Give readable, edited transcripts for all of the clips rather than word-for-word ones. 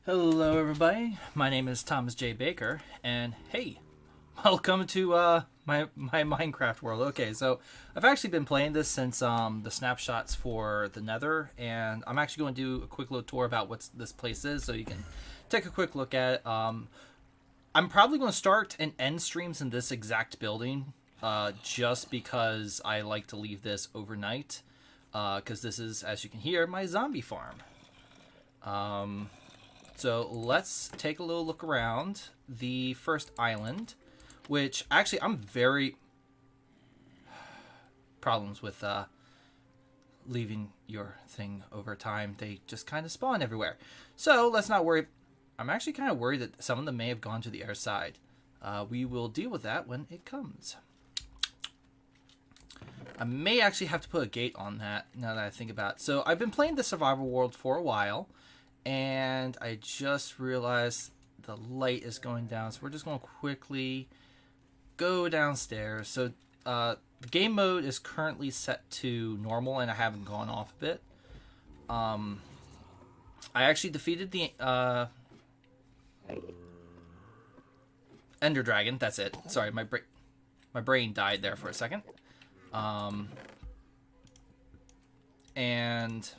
Hello, everybody. My name is Thomas J. Baker, and hey, welcome to my Minecraft world. Okay, so I've actually been playing this since the snapshots for the Nether, and I'm actually going to do a quick little tour about what this place is, so you can take a quick look at it. I'm probably going to start and end streams in this exact building, just because I like to leave this overnight, because this is, as you can hear, my zombie farm. So let's take a little look around the first island, which actually I'm very problems with leaving your thing over time. They just kind of spawn everywhere. So let's not worry. I'm actually kind of worried that some of them may have gone to the air side. We will deal with that when it comes. I may actually have to put a gate on that now that I think about it. So I've been playing the survival world for a while. And I just realized the light is going down, so we're just going to quickly go downstairs. So the game mode is currently set to normal, and I haven't gone off of it. I actually defeated the Ender Dragon. That's it. Sorry, my brain died there for a second. And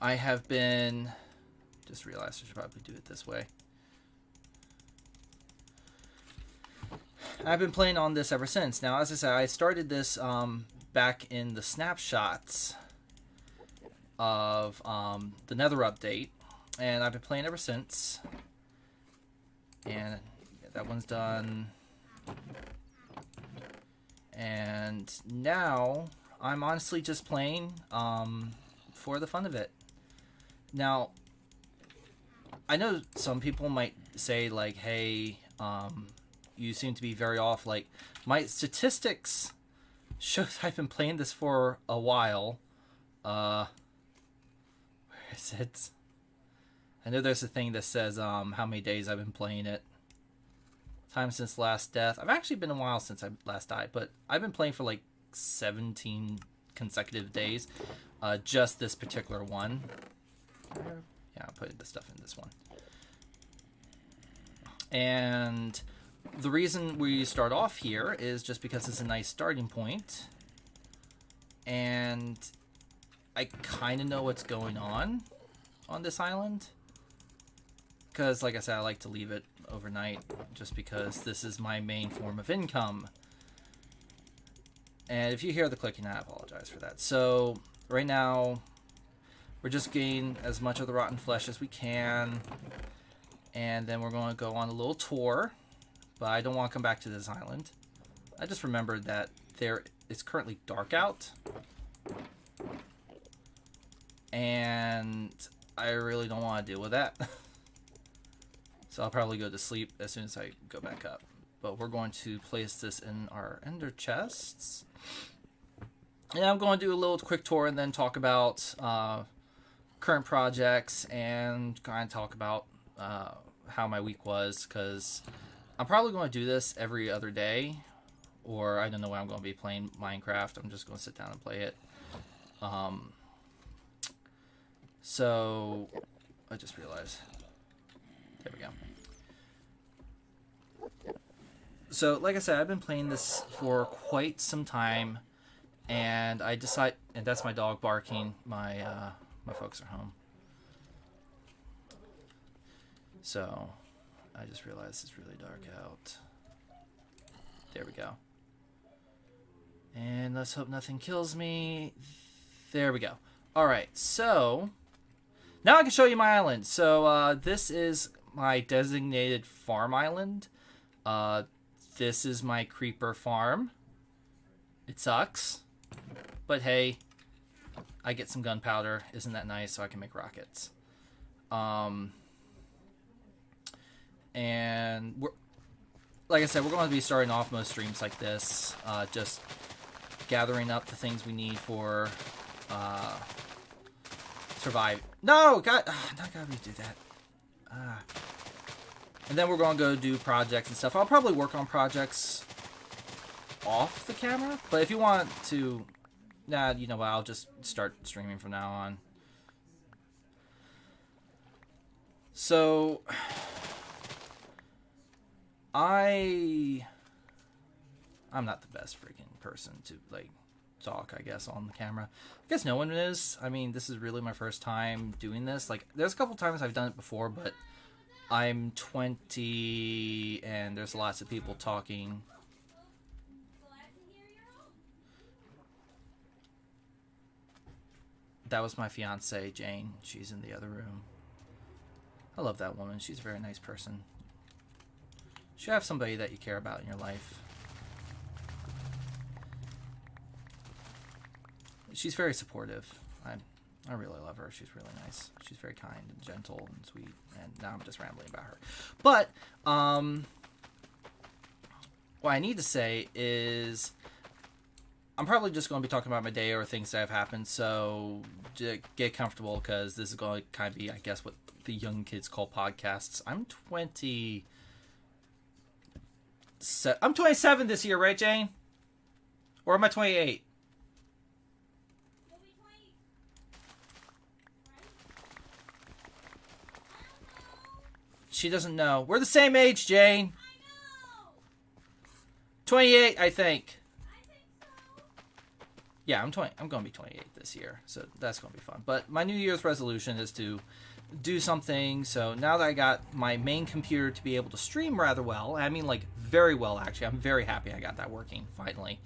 I have been... Just realized I should probably do it this way. I've been playing on this ever since. Now, as I said, I started this back in the snapshots of the Nether update. And I've been playing ever since. And that one's done. And now, I'm honestly just playing for the fun of it. Now, I know some people might say, like, hey, you seem to be very off. Like, my statistics show I've been playing this for a while. Where is it? I know there's a thing that says how many days I've been playing it. Time since last death. I've actually been a while since I last died, but I've been playing for like 17 consecutive days. Just this particular one. Yeah, I'll put the stuff in this one. And the reason we start off here is just because it's a nice starting point. And I kind of know what's going on this island. Because, like I said, I like to leave it overnight just because this is my main form of income. And if you hear the clicking, I apologize for that. So, right now, we're just getting as much of the rotten flesh as we can. And then we're going to go on a little tour. But I don't want to come back to this island. I just remembered that it's currently dark out. And I really don't want to deal with that. So I'll probably go to sleep as soon as I go back up. But we're going to place this in our ender chests. And I'm going to do a little quick tour and then talk about current projects and kind of talk about how my week was, because I'm probably going to do this every other day, or I don't know when I'm going to be playing Minecraft. I'm just going to sit down and play it. So I just realized. There we go. So like I said, I've been playing this for quite some time, and I decide, and that's my dog barking. My folks are home. So, I just realized it's really dark out. There we go. And let's hope nothing kills me. There we go. Alright, so now I can show you my island. So, this is my designated farm island. This is my creeper farm. It sucks. But hey, I get some gunpowder. Isn't that nice? So I can make rockets. And like I said, we're going to be starting off most streams like this, just gathering up the things we need for survive. No, God, not gotta redo that. And then we're going to go do projects and stuff. I'll probably work on projects off the camera, but if you want to, you know what? I'll just start streaming from now on. So I'm not the best freaking person to like talk, I guess, on the camera. I guess no one is. I mean, this is really my first time doing this. Like, there's a couple times I've done it before, but I'm 20 and there's lots of people talking. That was my fiance, Jane. She's in the other room. I love that woman. She's a very nice person. You should have somebody that you care about in your life. She's very supportive. I really love her. She's really nice. She's very kind and gentle and sweet. And now I'm just rambling about her. But what I need to say is I'm probably just going to be talking about my day or things that have happened. So get comfortable because this is going to kind of be, I guess, what the young kids call podcasts. I'm 27 this year, right, Jane? Or am I 28? She doesn't know. We're the same age, Jane. 28, I think. Yeah, I'm 20. I'm going to be 28 this year, so that's going to be fun. But my New Year's resolution is to do something. So now that I got my main computer to be able to stream rather well, I mean, like, very well, actually. I'm very happy I got that working, finally.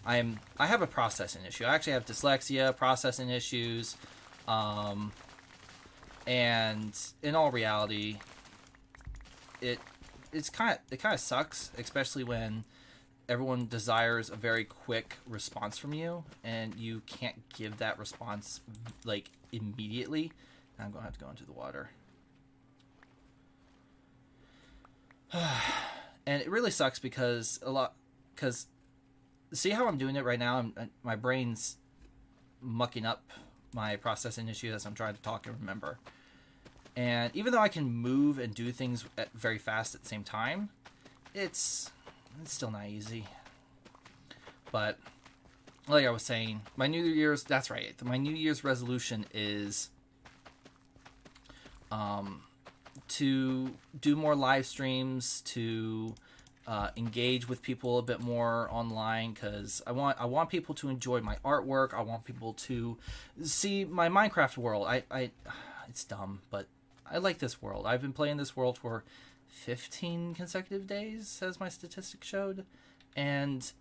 I have a processing issue. I actually have dyslexia, processing issues, and in all reality, it kind of sucks, especially when everyone desires a very quick response from you, and you can't give that response like immediately. I'm gonna have to go into the water, and it really sucks because see how I'm doing it right now. My brain's mucking up my processing issue as I'm trying to talk and remember. And even though I can move and do things very fast at the same time, it's still not easy. But like I was saying, my New Year's resolution is to do more live streams, to engage with people a bit more online, because I want people to enjoy my artwork. I want people to see my Minecraft world. It's dumb, but I like this world. I've been playing this world for 15 consecutive days, as my statistics showed, and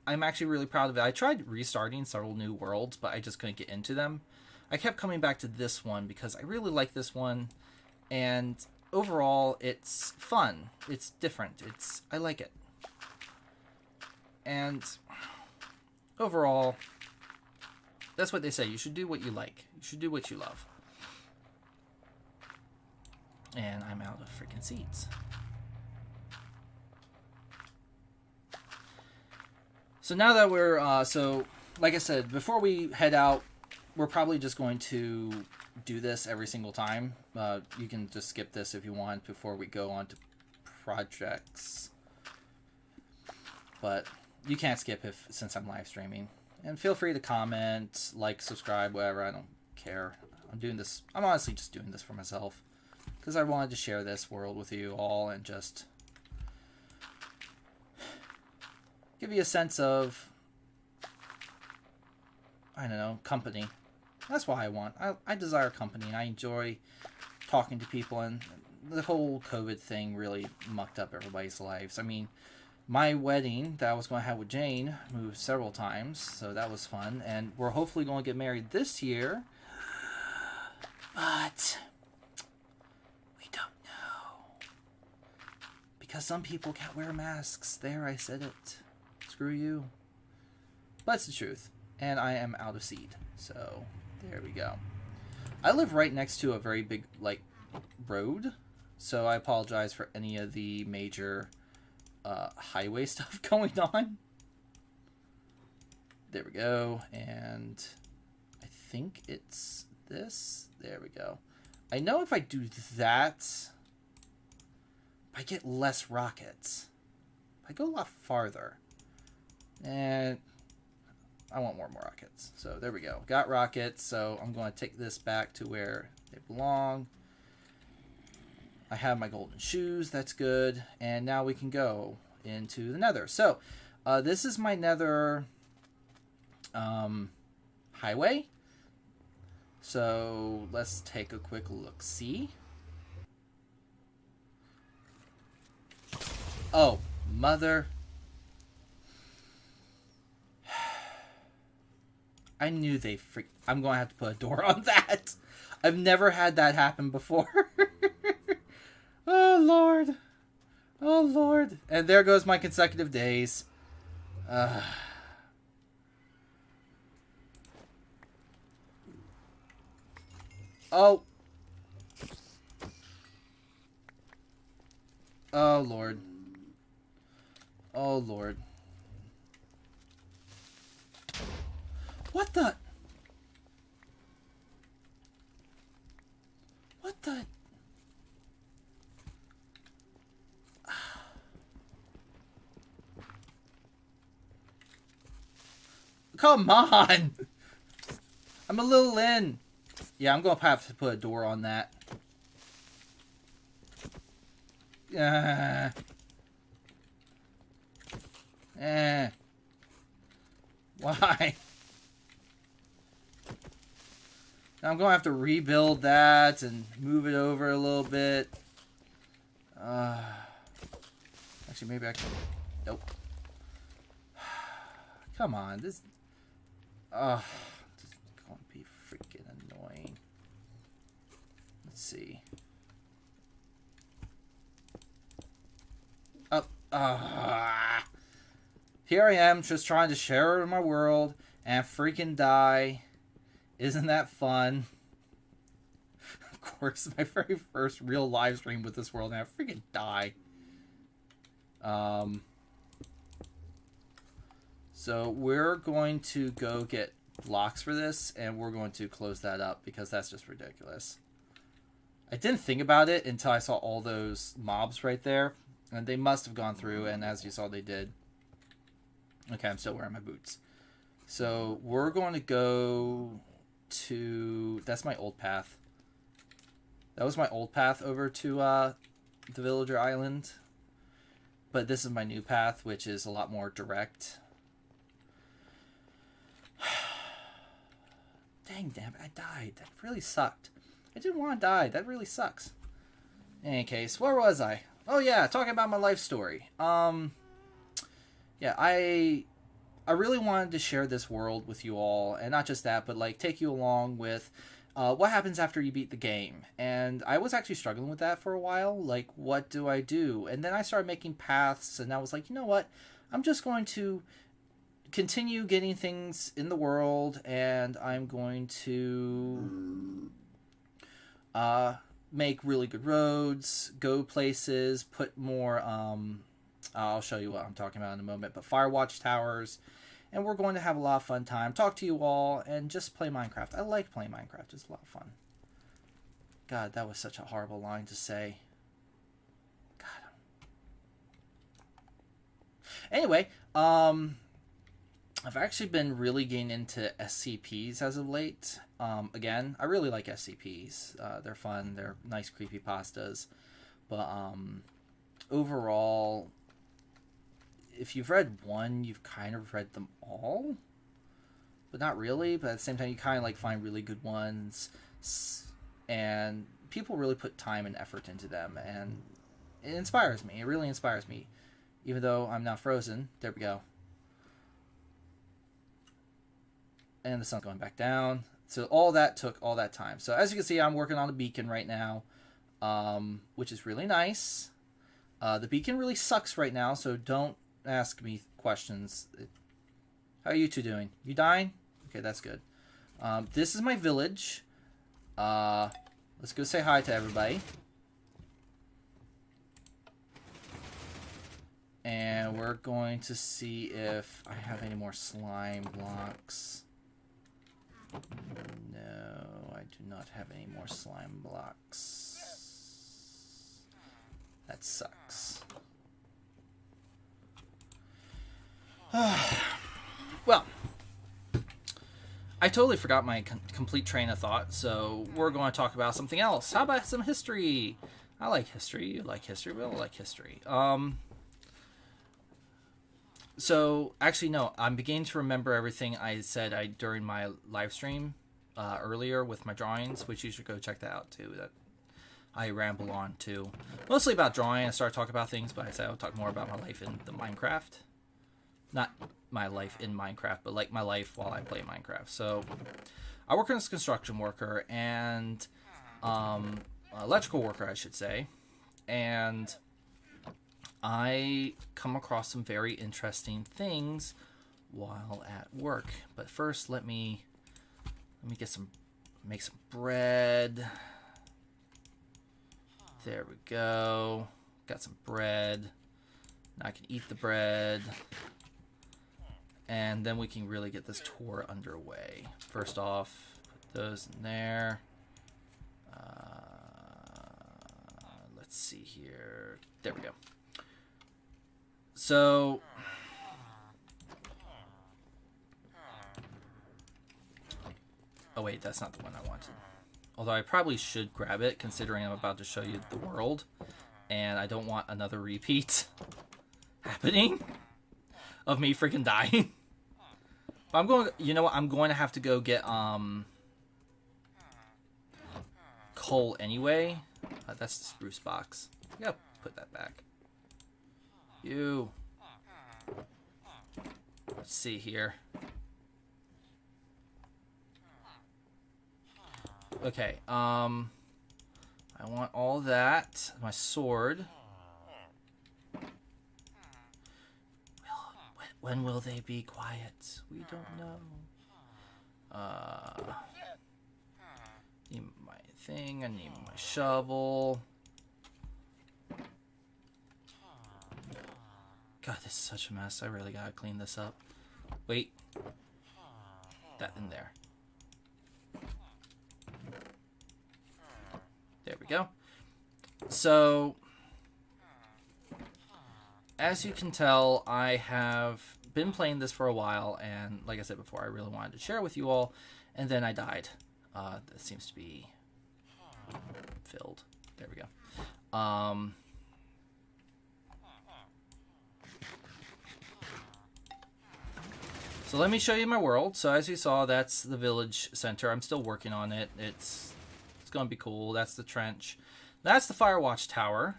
I'm actually really proud of it. I tried restarting several new worlds, but I just couldn't get into them. I kept coming back to this one because I really like this one, and overall, it's fun. It's different. I like it. And overall, that's what they say. You should do what you like. You should do what you love. And I'm out of freaking seeds. So now that we're, like I said, before we head out, we're probably just going to do this every single time. You can just skip this if you want before we go on to projects. But you can't skip since I'm live streaming. And feel free to comment, like, subscribe, whatever. I don't care. I'm honestly just doing this for myself, because I wanted to share this world with you all and just give you a sense of, I don't know, company. That's why I want. I desire company, and I enjoy talking to people, and the whole COVID thing really mucked up everybody's lives. I mean, my wedding that I was going to have with Jane moved several times, so that was fun, and we're hopefully going to get married this year, but because some people can't wear masks. There, I said it. Screw you. But it's the truth. And I am out of seed. So, there we go. I live right next to a very big, road. So I apologize for any of the major highway stuff going on. There we go. And I think it's this. There we go. I know if I do that, I get less rockets. I go a lot farther. And I want more rockets. So there we go. Got rockets, so I'm going to take this back to where they belong. I have my golden shoes. That's good. And now we can go into the nether. So, this is my nether highway. So, let's take a quick look-see. Oh, mother... I knew they I'm going to have to put a door on that. I've never had that happen before. Oh, Lord. Oh, Lord. And there goes my consecutive days. Oh. Oh, Lord. Oh, Lord. What the? What the? Come on! I'm a little in. Yeah, I'm going to have to put a door on that. Why? I'm going to have to rebuild that and move it over a little bit. Actually, maybe I can... Nope. Come on, this... this is going to be freaking annoying. Let's see. Here I am, just trying to share my world, and freaking die. Isn't that fun? Of course, my very first real live stream with this world, and I freaking die. So we're going to go get blocks for this, and we're going to close that up because that's just ridiculous. I didn't think about it until I saw all those mobs right there, and they must have gone through, and as you saw, they did. Okay, I'm still wearing my boots. So we're going to go to... That's my old path. That was my old path over to the Villager Island. But this is my new path, which is a lot more direct. Dang, damn it, I died. That really sucked. I didn't want to die. That really sucks. In any case, where was I? Oh yeah, talking about my life story. Yeah, I really wanted to share this world with you all, and not just that, but like take you along with what happens after you beat the game. And I was actually struggling with that for a while, like what do I do? And then I started making paths, and I was like, you know what? I'm just going to continue getting things in the world, and I'm going to make really good roads, go places, put more I'll show you what I'm talking about in a moment, but Firewatch towers, and we're going to have a lot of fun time, talk to you all, and just play Minecraft. I like playing Minecraft. It's a lot of fun. God, that was such a horrible line to say. God. Anyway, I've actually been really getting into SCPs as of late. Again, I really like SCPs. They're fun. They're nice creepypastas. But overall, if you've read one, you've kind of read them all. But not really. But at the same time, you kind of like find really good ones. And people really put time and effort into them. And it inspires me. It really inspires me. Even though I'm not frozen. There we go. And the sun's going back down. So all that took all that time. So as you can see, I'm working on a beacon right now, which is really nice. The beacon really sucks right now, so don't ask me questions. How are you two doing? You dying? Okay, that's good. This is my village. Let's go say hi to everybody. And we're going to see if I have any more slime blocks. No, I do not have any more slime blocks. That sucks. Well, I totally forgot my complete train of thought, so we're going to talk about something else. How about some history? I like history. You like history. We all like history. So actually, no. I'm beginning to remember everything I said during my live stream earlier with my drawings, which you should go check that out too. That I ramble on too, mostly about drawing. I started talking about things, but I said I'll talk more about my life in the Minecraft. Not my life in Minecraft, but like my life while I play Minecraft. So I work as a construction worker and electrical worker, I should say, and I come across some very interesting things while at work. But first, let me make some bread. There we go. Got some bread. Now I can eat the bread. And then we can really get this tour underway. First off, put those in there. Let's see here. There we go. So, oh wait, that's not the one I wanted. Although I probably should grab it, considering I'm about to show you the world. And I don't want another repeat happening of me freaking dying. I'm going, you know what, I'm going to have to go get, coal anyway. That's the spruce box. I gotta put that back. Let's see here. Okay, I want all that. My sword. When will they be quiet? We don't know. Need my thing. I need my shovel. God, this is such a mess. I really gotta clean this up. Wait. That in there. There we go. So, as you can tell, I have been playing this for a while, and like I said before, I really wanted to share it with you all, and then I died. That seems to be filled. There we go. So let me show you my world. So as you saw, that's the village center. I'm still working on it. It's going to be cool. That's the trench. That's the Firewatch Tower,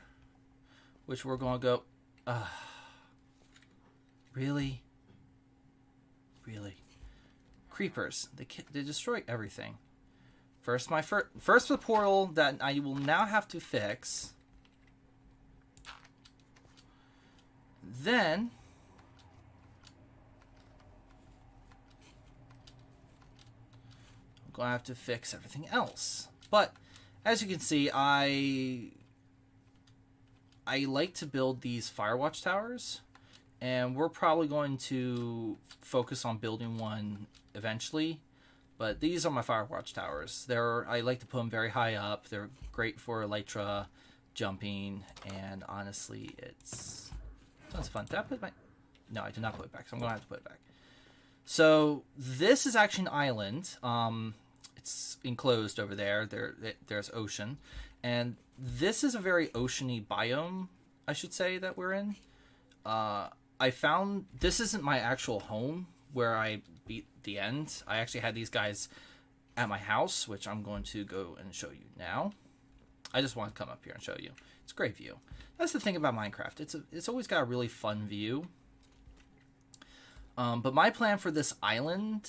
which we're going to go... Really? Really? Creepers. They destroy everything. First the portal that I will now have to fix. Then... I'm going to have to fix everything else. But, as you can see, I like to build these Firewatch Towers. And we're probably going to focus on building one eventually. But these are my Firewatch Towers. I like to put them very high up. They're great for Elytra, jumping, and honestly, it's tons of fun. Did I put my... No, I did not put it back, so I'm going to have to put it back. So, this is actually an island. It's enclosed over there. There's ocean. And this is a very oceany biome, I should say, that we're in. I found... This isn't my actual home where I beat the end. I actually had these guys at my house, which I'm going to go and show you now. I just want to come up here and show you. It's a great view. That's the thing about Minecraft. It's always got a really fun view. But my plan for this island,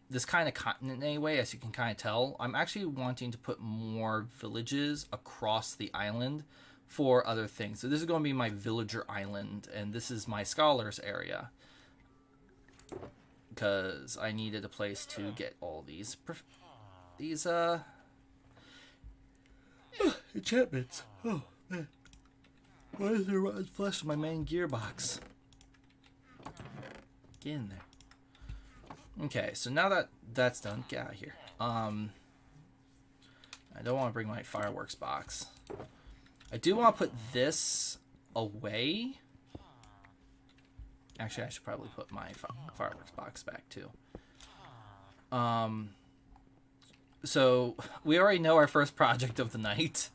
this kind of continent anyway, as you can kind of tell, I'm actually wanting to put more villages across the island for other things. So this is going to be my villager island, and this is my scholars area. Because I needed a place to get all these enchantments. Oh, man. Why is there rotten flesh in my main gearbox? Get in there. Okay, so now that that's done, get out of here. I don't want to bring my fireworks box. I do want to put this away. Actually, I should probably put my fireworks box back too. So we already know our first project of the night.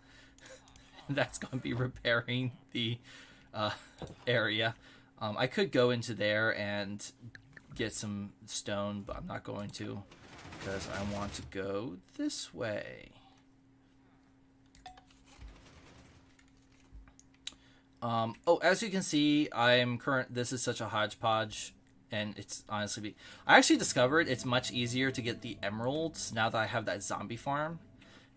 that's going to be repairing the area. I could go into there and get some stone, but I'm not going to because I want to go this way. Oh, as you can see, this is such a hodgepodge, and it's honestly, I actually discovered it's much easier to get the emeralds now that I have that zombie farm,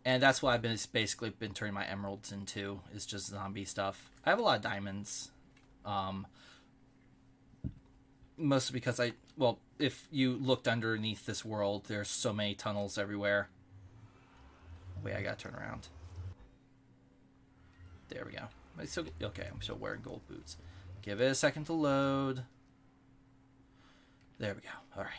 and that's what I've basically been turning my emeralds into, is just zombie stuff. I have a lot of diamonds, mostly because if you looked underneath this world, there's so many tunnels everywhere. Wait, I gotta turn around. There we go. I'm still wearing gold boots. Give it a second to load. There we go. All right.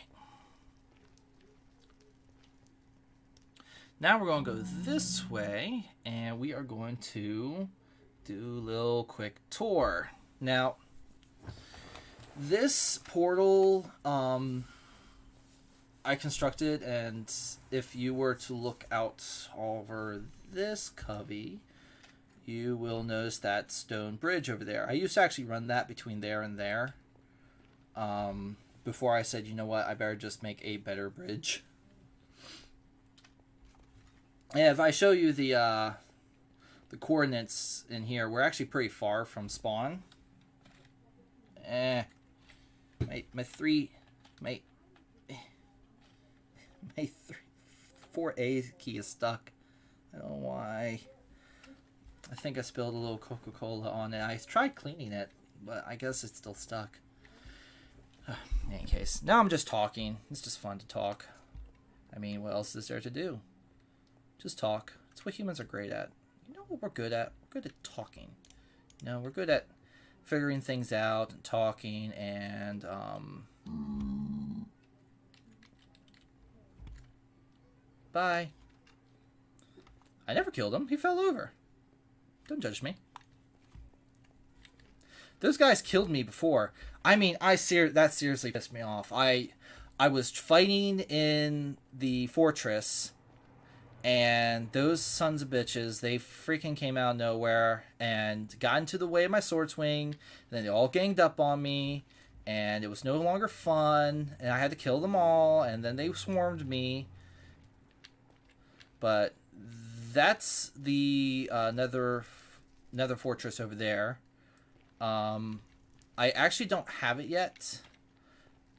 Now we're going to go this way, and we are going to do a little quick tour. Now, this portal I constructed, and if you were to look out over this cubby, you will notice that stone bridge over there. I used to actually run that between there and there. Before I said, you know what, I better just make a better bridge. And if I show you the coordinates in here, we're actually pretty far from spawn. My 4A key is stuck. I don't know why. I think I spilled a little Coca-Cola on it. I tried cleaning it, but I guess it's still stuck. In any case, now I'm just talking. It's just fun to talk. I mean, what else is there to do? Just talk. It's what humans are great at. You know what we're good at? We're good at talking. You know, we're good at figuring things out and talking and, Bye. I never killed him. He fell over. Don't judge me. Those guys killed me before. I mean, that seriously pissed me off. I was fighting in the fortress, and those sons of bitches, they freaking came out of nowhere and got into the way of my sword swing, and then they all ganged up on me, and it was no longer fun, and I had to kill them all, and then they swarmed me. But that's the nether fortress over there. I actually don't have it yet,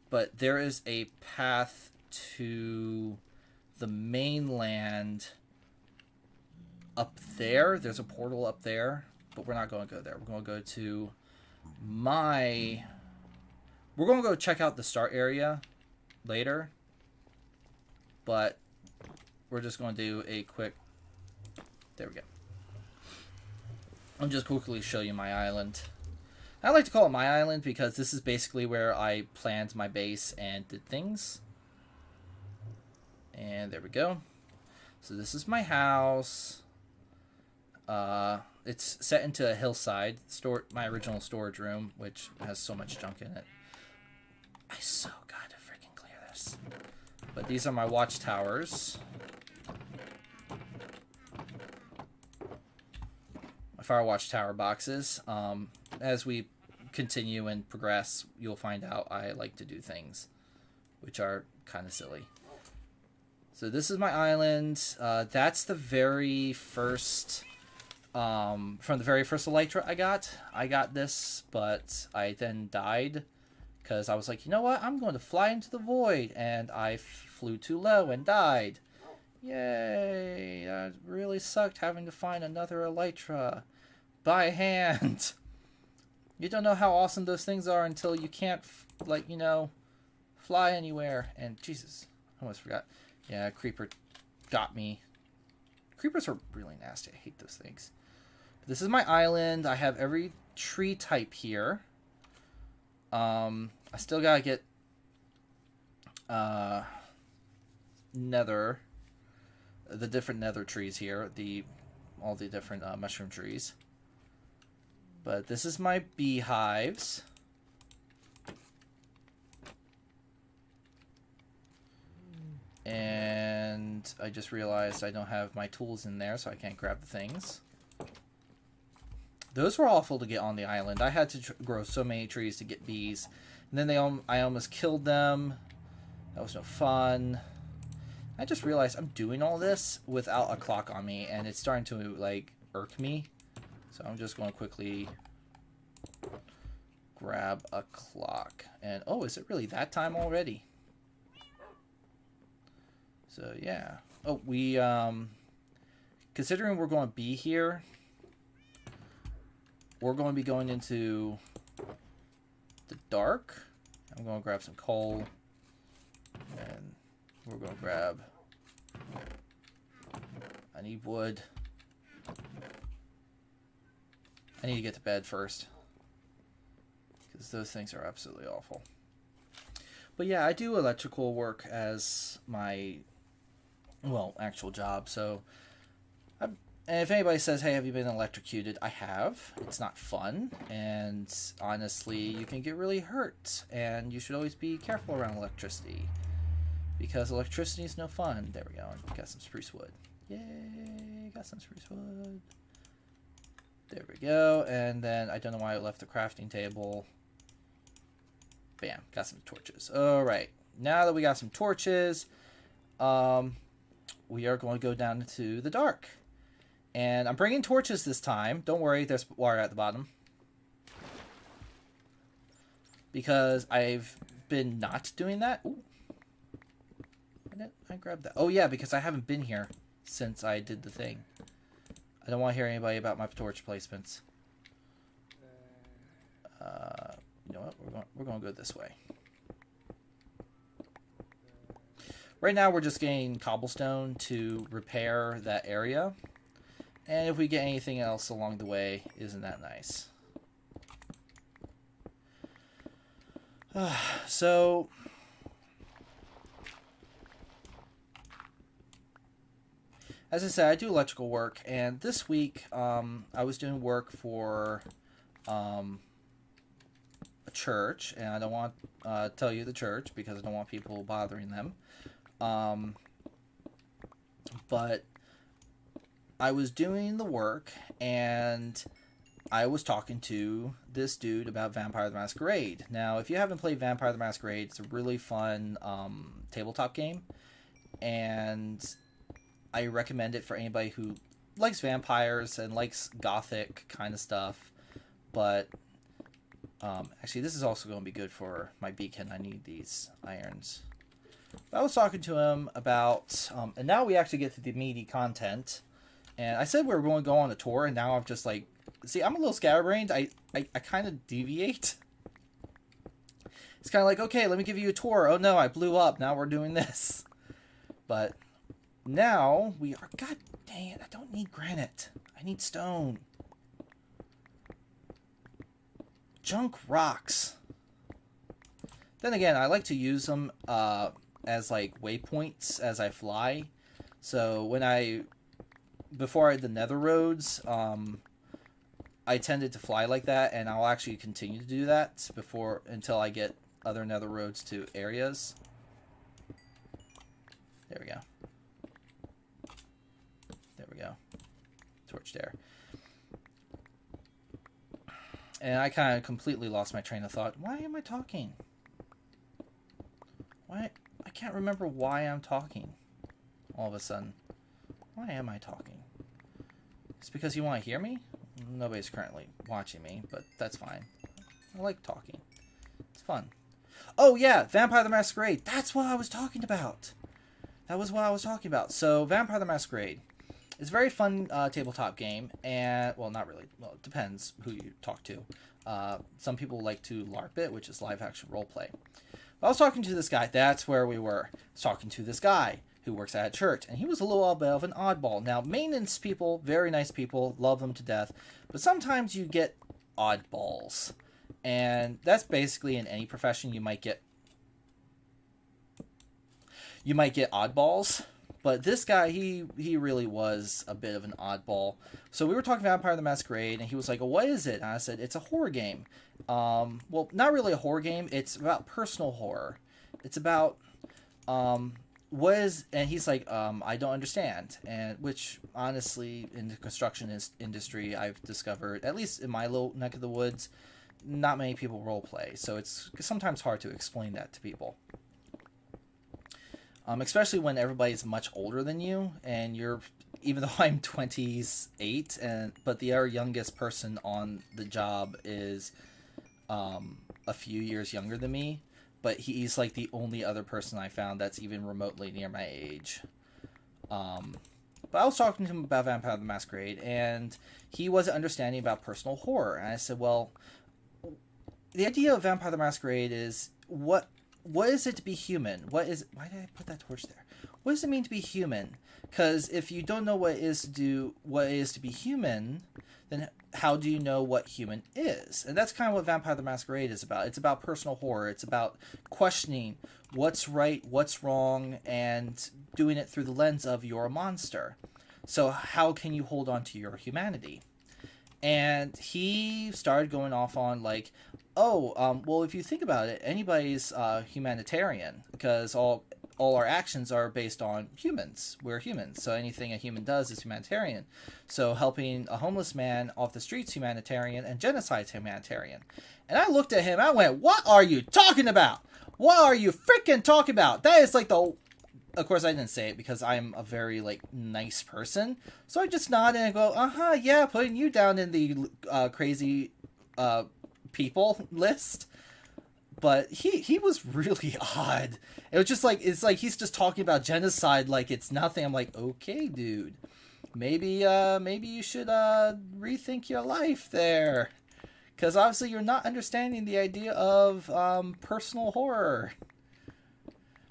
but there is a path to the mainland up there. There's a portal up there, but we're not going to go there. We're going to go to we're going to go check out the start area later, but we're just going to do a quick, there we go. I'll just quickly show you my island. I like to call it my island because this is basically where I planned my base and did things. And there we go. So this is my house. It's set into a hillside. My original storage room, which has so much junk in it. I so gotta freaking clear this. But these are my watchtowers. My fire watchtower boxes. As we continue and progress, you'll find out I like to do things which are kind of silly. So this is my island. That's the very first, from the very first Elytra I got. I got this, but I then died because I was like, you know what? I'm going to fly into the void, and I flew too low and died. Yay! That really sucked having to find another Elytra by hand. You don't know how awesome those things are until you can't, fly anywhere. And Jesus, I almost forgot. Yeah, creeper got me. Creepers are really nasty. I hate those things. This is my island. I have every tree type here. I still gotta get the different nether trees here. All the different mushroom trees. But this is my beehives. And I just realized I don't have my tools in there, so I can't grab the things. those were awful to get on the island. I had to grow so many trees to get bees. And then I almost killed them. That was no fun. I just realized I'm doing all this without a clock on me, and it's starting to, like, irk me. So I'm just going to quickly grab a clock. And, oh, is it really that time already? So, yeah. Oh, we, considering we're going to be here, we're going to be going into the dark. I'm going to grab some coal. And we're going to grab... I need wood. I need to get to bed first. Because those things are absolutely awful. But yeah, I do electrical work as my, well, actual job. So, and if anybody says, hey, have you been electrocuted? I have. It's not fun. And honestly, you can get really hurt. And you should always be careful around electricity. Because electricity is no fun. There we go. Got some spruce wood. Yay, got some spruce wood. There we go. And then I don't know why I left the crafting table. Bam, got some torches. Alright, now that we got some torches, we are going to go down into the dark. And I'm bringing torches this time. Don't worry, there's water at the bottom. Because I've been not doing that. Ooh. I grabbed that. Oh yeah, because I haven't been here since I did the thing. I don't want to hear anybody about my torch placements. You know what? We're going to go this way. Right now, we're just getting cobblestone to repair that area. And if we get anything else along the way, isn't that nice? So... as I said, I do electrical work, and this week I was doing work for a church, and I don't want to tell you the church because I don't want people bothering them. But I was doing the work, and I was talking to this dude about Vampire the Masquerade. Now, if you haven't played Vampire the Masquerade, it's a really fun tabletop game, and I recommend it for anybody who likes vampires and likes gothic kind of stuff. But actually, this is also going to be good for my beacon. I need these irons. But I was talking to him about, and now we actually get to the meaty content. And I said we were going to go on a tour, and now I'm just like, see, I'm a little scatterbrained. I kind of deviate. It's kind of like, okay, let me give you a tour. Oh no, I blew up. Now we're doing this. But now we are, god dang it, I don't need granite. I need stone. Junk rocks. Then again, I like to use them as like waypoints as I fly. So when before I had the nether roads, I tended to fly like that, and I'll actually continue to do that until I get other nether roads to areas. There we go. There we go. Torch there. And I kind of completely lost my train of thought. Why am I talking? Why? I can't remember why I'm talking all of a sudden. Why am I talking? It's because you want to hear me? Nobody's currently watching me, but that's fine. I like talking. It's fun. Oh yeah, Vampire the Masquerade. That's what I was talking about. That was what I was talking about. So, Vampire the Masquerade. It's a very fun tabletop game, and, well, not really. Well, it depends who you talk to. Some people like to LARP it, which is live action roleplay. I was talking to this guy. That's where we were. I was talking to this guy who works at a church, and he was a little bit of an oddball. Now, maintenance people, very nice people, love them to death, but sometimes you get oddballs. And that's basically in any profession you might get oddballs. But this guy, he really was a bit of an oddball. So we were talking Vampire the Masquerade, and he was like, well, what is it? And I said, it's a horror game. Well, not really a horror game. It's about personal horror. It's about and he's like, I don't understand. And which honestly, in the construction industry, I've discovered, at least in my little neck of the woods, not many people role play, so it's sometimes hard to explain that to people. Especially when everybody's much older than you, and you're, even though I'm 28, and but the other youngest person on the job is a few years younger than me, but he's like the only other person I found that's even remotely near my age. But I was talking to him about Vampire the Masquerade, and he wasn't understanding about personal horror. And I said, well, the idea of Vampire the Masquerade is what is it to be human? Why did I put that torch there? What does it mean to be human? Because if you don't know what it is to be human, then how do you know what human is? And that's kind of what Vampire the Masquerade is about. It's about personal horror. It's about questioning what's right, what's wrong, and doing it through the lens of you're a monster. So how can you hold on to your humanity? And he started going off on like, oh, well, if you think about it, anybody's humanitarian, because all our actions are based on humans. We're humans, so anything a human does is humanitarian. So helping a homeless man off the streets humanitarian, and genocide's humanitarian. And I looked at him, I went, what are you talking about? What are you freaking talking about? That is like the... Of course, I didn't say it because I'm a very, like, nice person. So I just nodded and go, yeah, putting you down in the crazy people list. But he was really odd. It was just like, it's like he's just talking about genocide like it's nothing. I'm like, okay, dude. Maybe you should rethink your life there. Because obviously you're not understanding the idea of personal horror.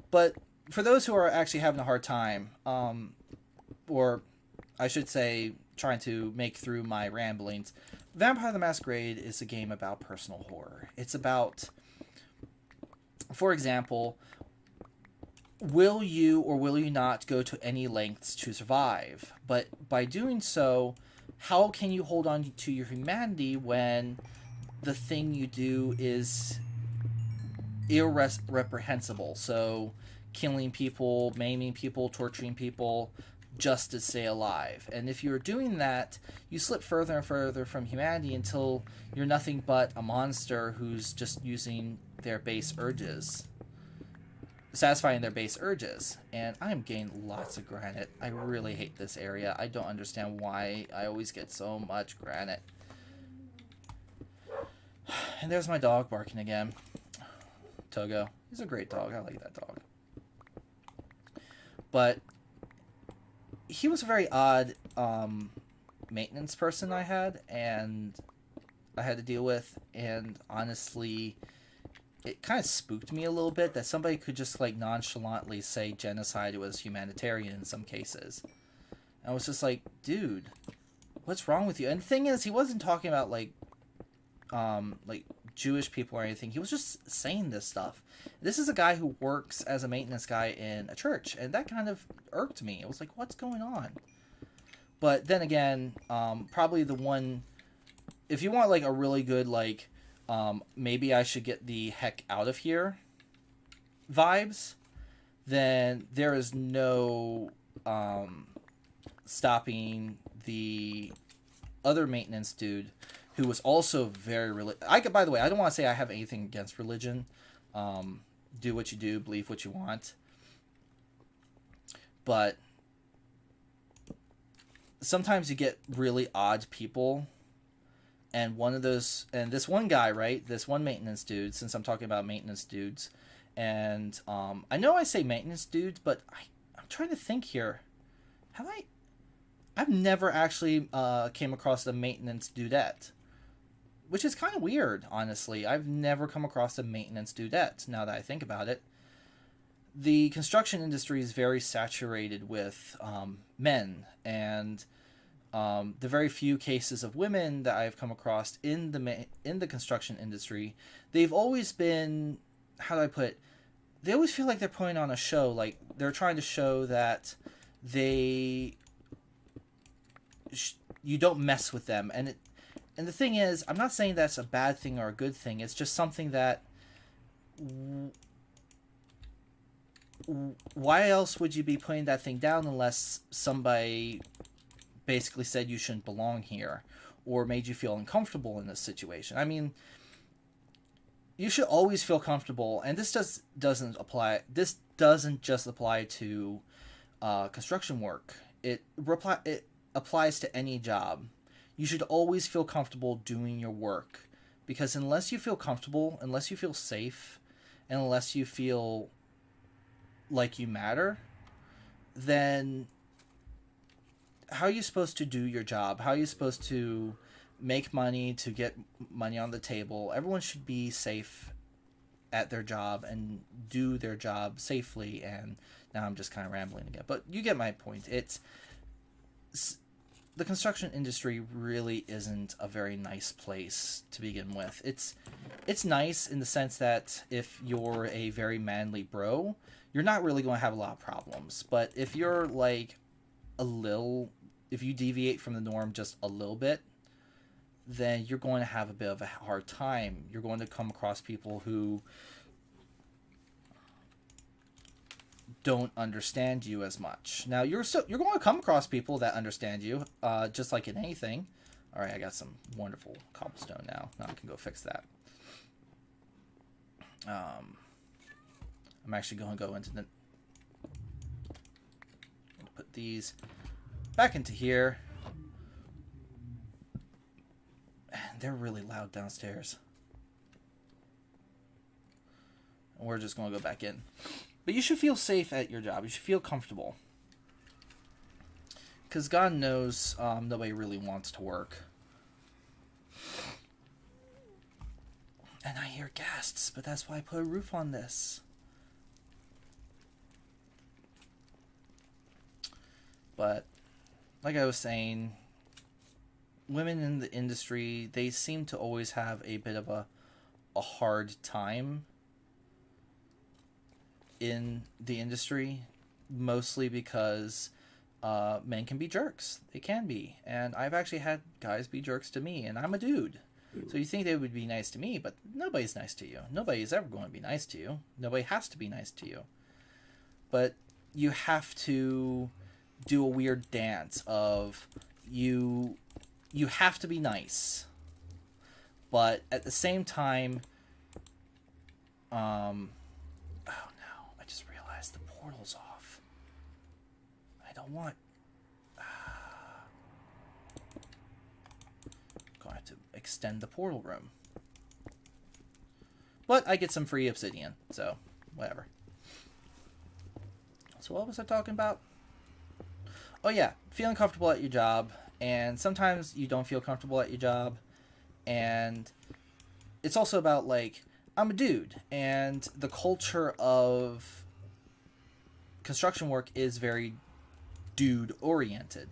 But for those who are actually having a hard time, or I should say trying to make through my ramblings, Vampire the Masquerade is a game about personal horror. It's about, for example, will you or will you not go to any lengths to survive? But by doing so, how can you hold on to your humanity when the thing you do is irreprehensible? So killing people, maiming people, torturing people, just to stay alive. And if you're doing that, you slip further and further from humanity until you're nothing but a monster who's just using their base urges. Satisfying their base urges. And I'm getting lots of granite. I really hate this area. I don't understand why I always get so much granite. And there's my dog barking again. Togo. He's a great dog. I like that dog. But he was a very odd maintenance person I had to deal with, and honestly, it kind of spooked me a little bit that somebody could just like nonchalantly say genocide was humanitarian in some cases. And I was just like, dude, what's wrong with you? And the thing is, he wasn't talking about like Jewish people or anything. He was just saying this stuff. This is a guy who works as a maintenance guy in a church, and that kind of irked me. It was like, what's going on? But then again, probably the one, if you want like a really good like, maybe I should get the heck out of here vibes, then there is no stopping the other maintenance dude who was also very by the way, I don't want to say I have anything against religion. Do what you do, believe what you want. But sometimes you get really odd people. And this one guy, right? This one maintenance dude, since I'm talking about maintenance dudes. And I know I say maintenance dudes, but I'm trying to think here. I've never actually came across a maintenance dudette. Which is kind of weird, honestly. I've never come across a maintenance dudette, now that I think about it. The construction industry is very saturated with men, and the very few cases of women that I've come across in the construction industry, they've always been, how do I put it? They always feel like they're putting on a show, like they're trying to show that you don't mess with them, and the thing is, I'm not saying that's a bad thing or a good thing. It's just something that why else would you be putting that thing down unless somebody basically said you shouldn't belong here or made you feel uncomfortable in this situation? I mean, you should always feel comfortable, and doesn't apply. This doesn't just apply to construction work. It applies to any job. You should always feel comfortable doing your work, because unless you feel comfortable, unless you feel safe, and unless you feel like you matter, then how are you supposed to do your job? How are you supposed to make money, to get money on the table? Everyone should be safe at their job and do their job safely. And now I'm just kind of rambling again, but you get my point. It's the construction industry really isn't a very nice place to begin with. It's nice in the sense that if you're a very manly bro, you're not really going to have a lot of problems. But if you're like if you deviate from the norm just a little bit, then you're going to have a bit of a hard time. You're going to come across people who don't understand you as much. Now, you're going to come across people that understand you, just like in anything. All right, I got some wonderful cobblestone now. Now I can go fix that. I'm actually going to go into put these back into here. They're really loud downstairs. And we're just going to go back in. But you should feel safe at your job. You should feel comfortable. Because God knows nobody really wants to work. And I hear ghasts, but that's why I put a roof on this. But, like I was saying, women in the industry, they seem to always have a bit of a hard time in the industry, mostly because men can be jerks. They can be. And I've actually had guys be jerks to me, and I'm a dude. So you think they would be nice to me, but nobody's nice to you. Nobody's ever going to be nice to you. Nobody has to be nice to you. But you have to do a weird dance of you have to be nice. But at the same time, oh no, I just realized the portal's off. I don't want... Gonna have to extend the portal room. But I get some free obsidian, so whatever. So what was I talking about? Oh yeah, feeling comfortable at your job. And sometimes you don't feel comfortable at your job. And it's also about, like, I'm a dude. And the culture of construction work is very dude-oriented.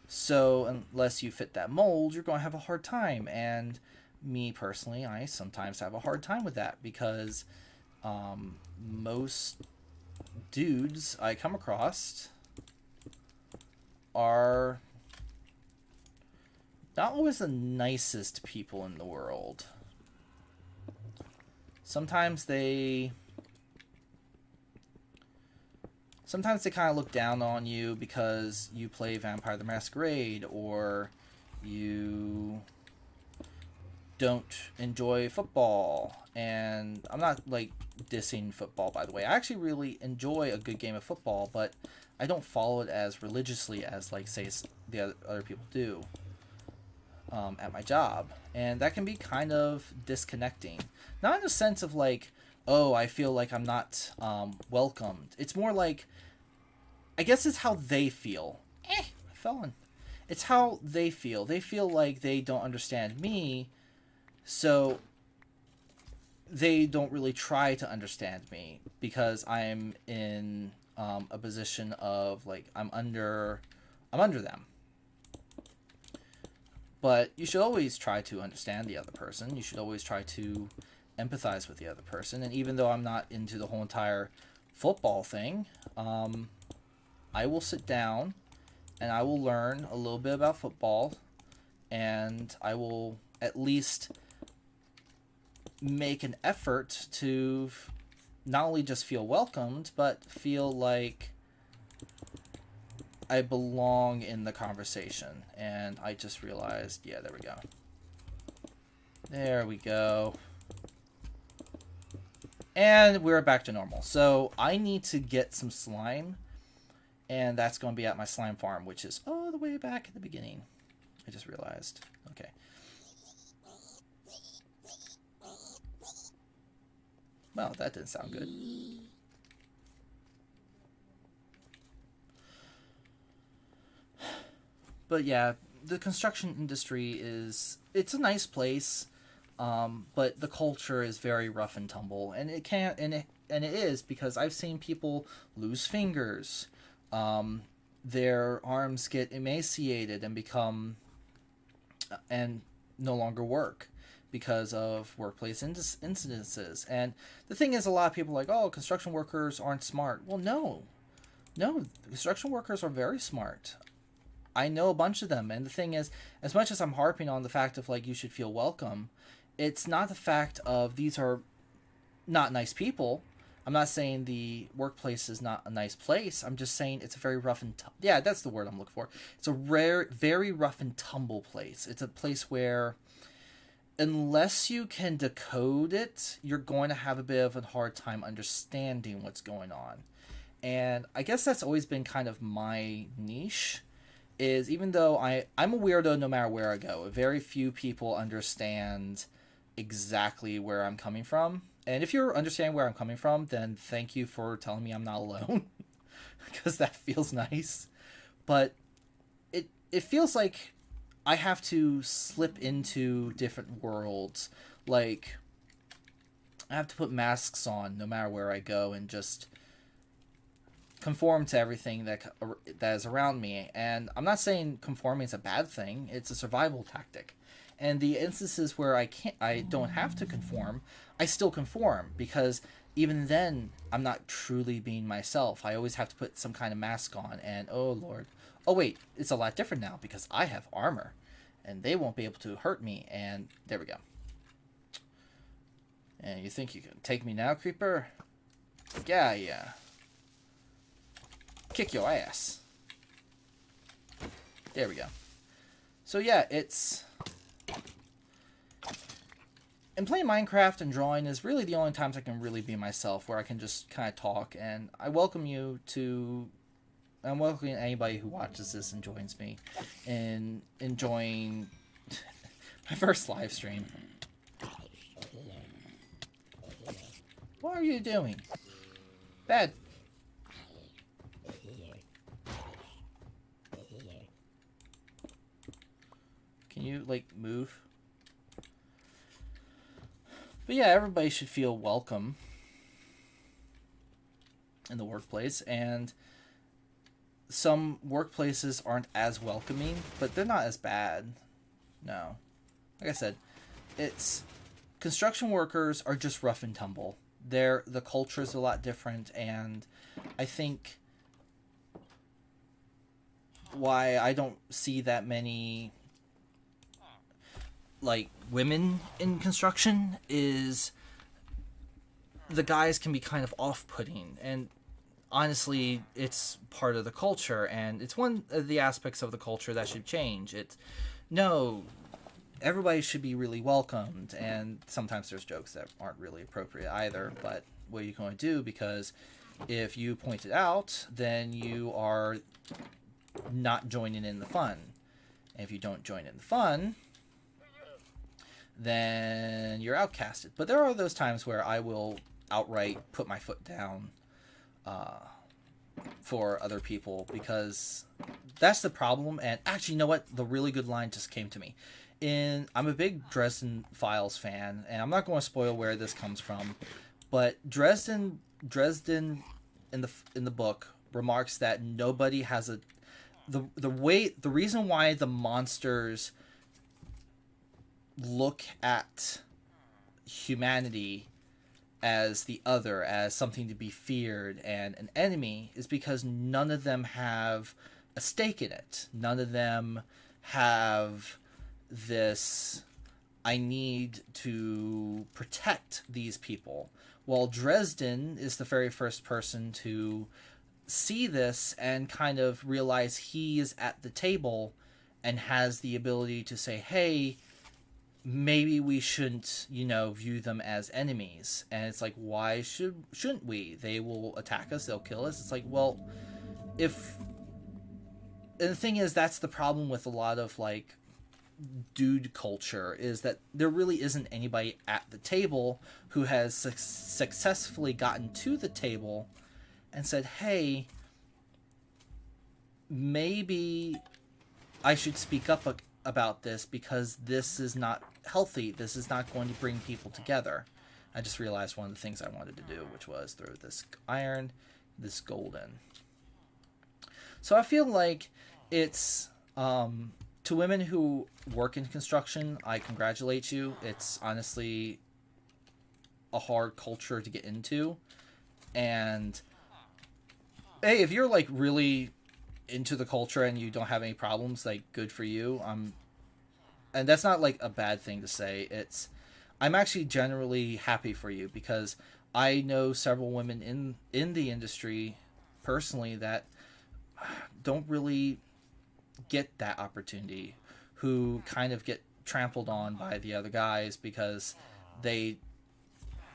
So unless you fit that mold, you're going to have a hard time. And me, personally, I sometimes have a hard time with that. Because most dudes I come across are not always the nicest people in the world. Sometimes they kind of look down on you because you play Vampire the Masquerade, or you don't enjoy football. And I'm not, like, dissing football, by the way. I actually really enjoy a good game of football, but I don't follow it as religiously as, like, say, the other people do at my job. And that can be kind of disconnecting. Not in the sense of, like, oh, I feel like I'm not welcomed. It's more like, I guess it's how they feel. I fell in. It's how they feel. They feel like they don't understand me, so they don't really try to understand me because I'm in a position of, like, I'm under them. But you should always try to understand the other person. You should always try to empathize with the other person. And even though I'm not into the whole entire football thing, I will sit down and I will learn a little bit about football, and I will at least make an effort to not only just feel welcomed, but feel like I belong in the conversation. And I just realized, yeah, there we go. There we go. And we're back to normal. So I need to get some slime. And that's going to be at my slime farm, which is all the way back at the beginning. I just realized. Okay. Well, that didn't sound good. But yeah, the construction industry it's a nice place, but the culture is very rough and tumble, and it is because I've seen people lose fingers, their arms get emaciated and become and no longer work because of workplace incidences. And the thing is, a lot of people are like, oh, construction workers aren't smart. Well, no, construction workers are very smart. I know a bunch of them, and the thing is, as much as I'm harping on the fact of like you should feel welcome, it's not the fact of these are not nice people. I'm not saying the workplace is not a nice place. I'm just saying it's a very rough and yeah, that's the word I'm looking for. It's a very rough and tumble place. It's a place where unless you can decode it, you're going to have a bit of a hard time understanding what's going on. And I guess that's always been kind of my niche. Is even though I'm a weirdo no matter where I go, very few people understand exactly where I'm coming from. And if you're understanding where I'm coming from, then thank you for telling me I'm not alone, because that feels nice. But it feels like I have to slip into different worlds. Like, I have to put masks on no matter where I go and just conform to everything that is around me. And I'm not saying conforming is a bad thing. It's a survival tactic. And the instances where I don't have to conform, I still conform, because even then I'm not truly being myself. I always have to put some kind of mask on, and oh lord. Oh wait, it's a lot different now because I have armor and they won't be able to hurt me. And there we go. And you think you can take me now, creeper? Yeah. Kick your ass. There we go. So yeah, it's... And playing Minecraft and drawing is really the only times I can really be myself, where I can just kind of talk. And I welcome you to... I'm welcoming anybody who watches this and joins me in enjoying my first live stream. What are you doing? Bad. Can you, like, move? But yeah, everybody should feel welcome in the workplace, and some workplaces aren't as welcoming, but they're not as bad. No. Like I said, it's... Construction workers are just rough and tumble. The culture is a lot different, and I think why I don't see that many like women in construction is the guys can be kind of off-putting, and honestly it's part of the culture, and it's one of the aspects of the culture that should change. It's no, everybody should be really welcomed, and sometimes there's jokes that aren't really appropriate either, but what are you going to do? Because if you point it out, then you are not joining in the fun. And if you don't join in the fun, then you're outcasted. But there are those times where I will outright put my foot down for other people, because that's the problem. And actually, you know what? The really good line just came to me. I'm a big Dresden Files fan, and I'm not going to spoil where this comes from, but Dresden in the book remarks that nobody has the reason why the monsters look at humanity as the other, as something to be feared and an enemy, is because none of them have a stake in it. None of them have this, I need to protect these people. Well, Dresden is the very first person to see this and kind of realize he is at the table and has the ability to say, hey, maybe we shouldn't, view them as enemies. And it's like, why shouldn't we? They will attack us, they'll kill us. It's like, well, if... And the thing is, that's the problem with a lot of, like, dude culture, is that there really isn't anybody at the table who has successfully gotten to the table and said, hey, maybe I should speak up about this because this is not healthy. This is not going to bring people together. I just realized one of the things I wanted to do, which was throw this iron, this golden. So I feel like it's, to women who work in construction, I congratulate you. It's honestly a hard culture to get into. And hey, if you're like really into the culture and you don't have any problems, like, good for you. And that's not like a bad thing to say. I'm actually generally happy for you, because I know several women in the industry personally that don't really get that opportunity, who kind of get trampled on by the other guys because they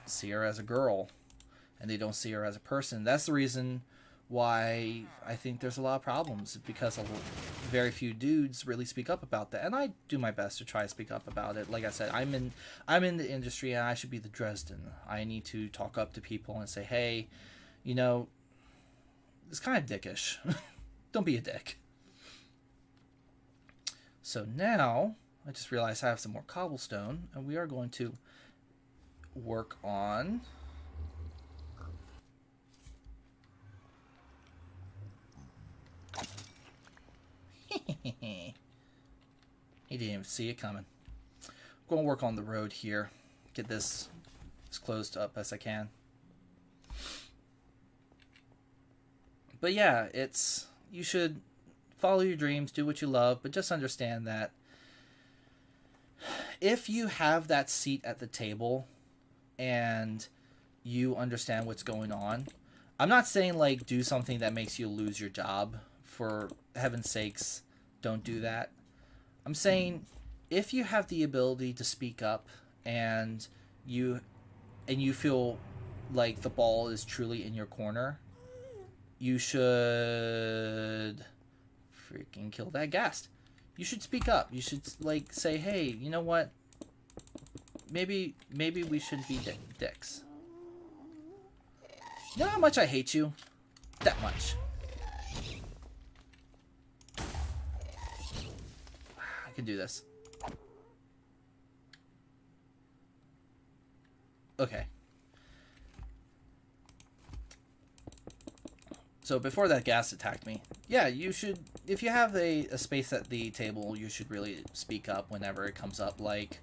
see her as a girl and they don't see her as a person. That's the reason why I think there's a lot of problems, because very few dudes really speak up about that, and I do my best to try to speak up about it. Like I said, I'm in the industry, and I should be the Dresden. I need to talk up to people and say, hey, it's kind of dickish. Don't be a dick. So now I just realized I have some more cobblestone, and we are going to work on he didn't even see it coming. I'm going to work on the road here. Get this as closed up as I can. But yeah, you should follow your dreams, do what you love, but just understand that if you have that seat at the table and you understand what's going on, I'm not saying like do something that makes you lose your job. For heaven's sakes, don't do that. I'm saying if you have the ability to speak up and you feel like the ball is truly in your corner, you should freaking kill that ghast. You should speak up. You should like say, hey, you know what? Maybe we shouldn't be dicks. You know how much I hate you? That much. I can do this. Okay. So before that ghast attacked me, yeah, you should, if you have a space at the table, you should really speak up whenever it comes up. Like,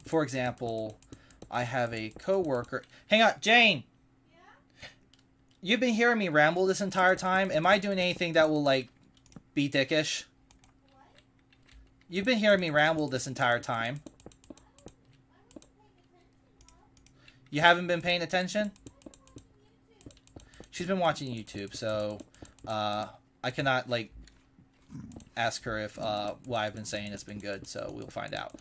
for example, I have a coworker. Hang on, Jane! Yeah? You've been hearing me ramble this entire time. Am I doing anything that will, like, be dickish? What? You've been hearing me ramble this entire time. You haven't been paying attention? She's been watching YouTube, so I cannot, like, ask her if what I've been saying has been good, so we'll find out.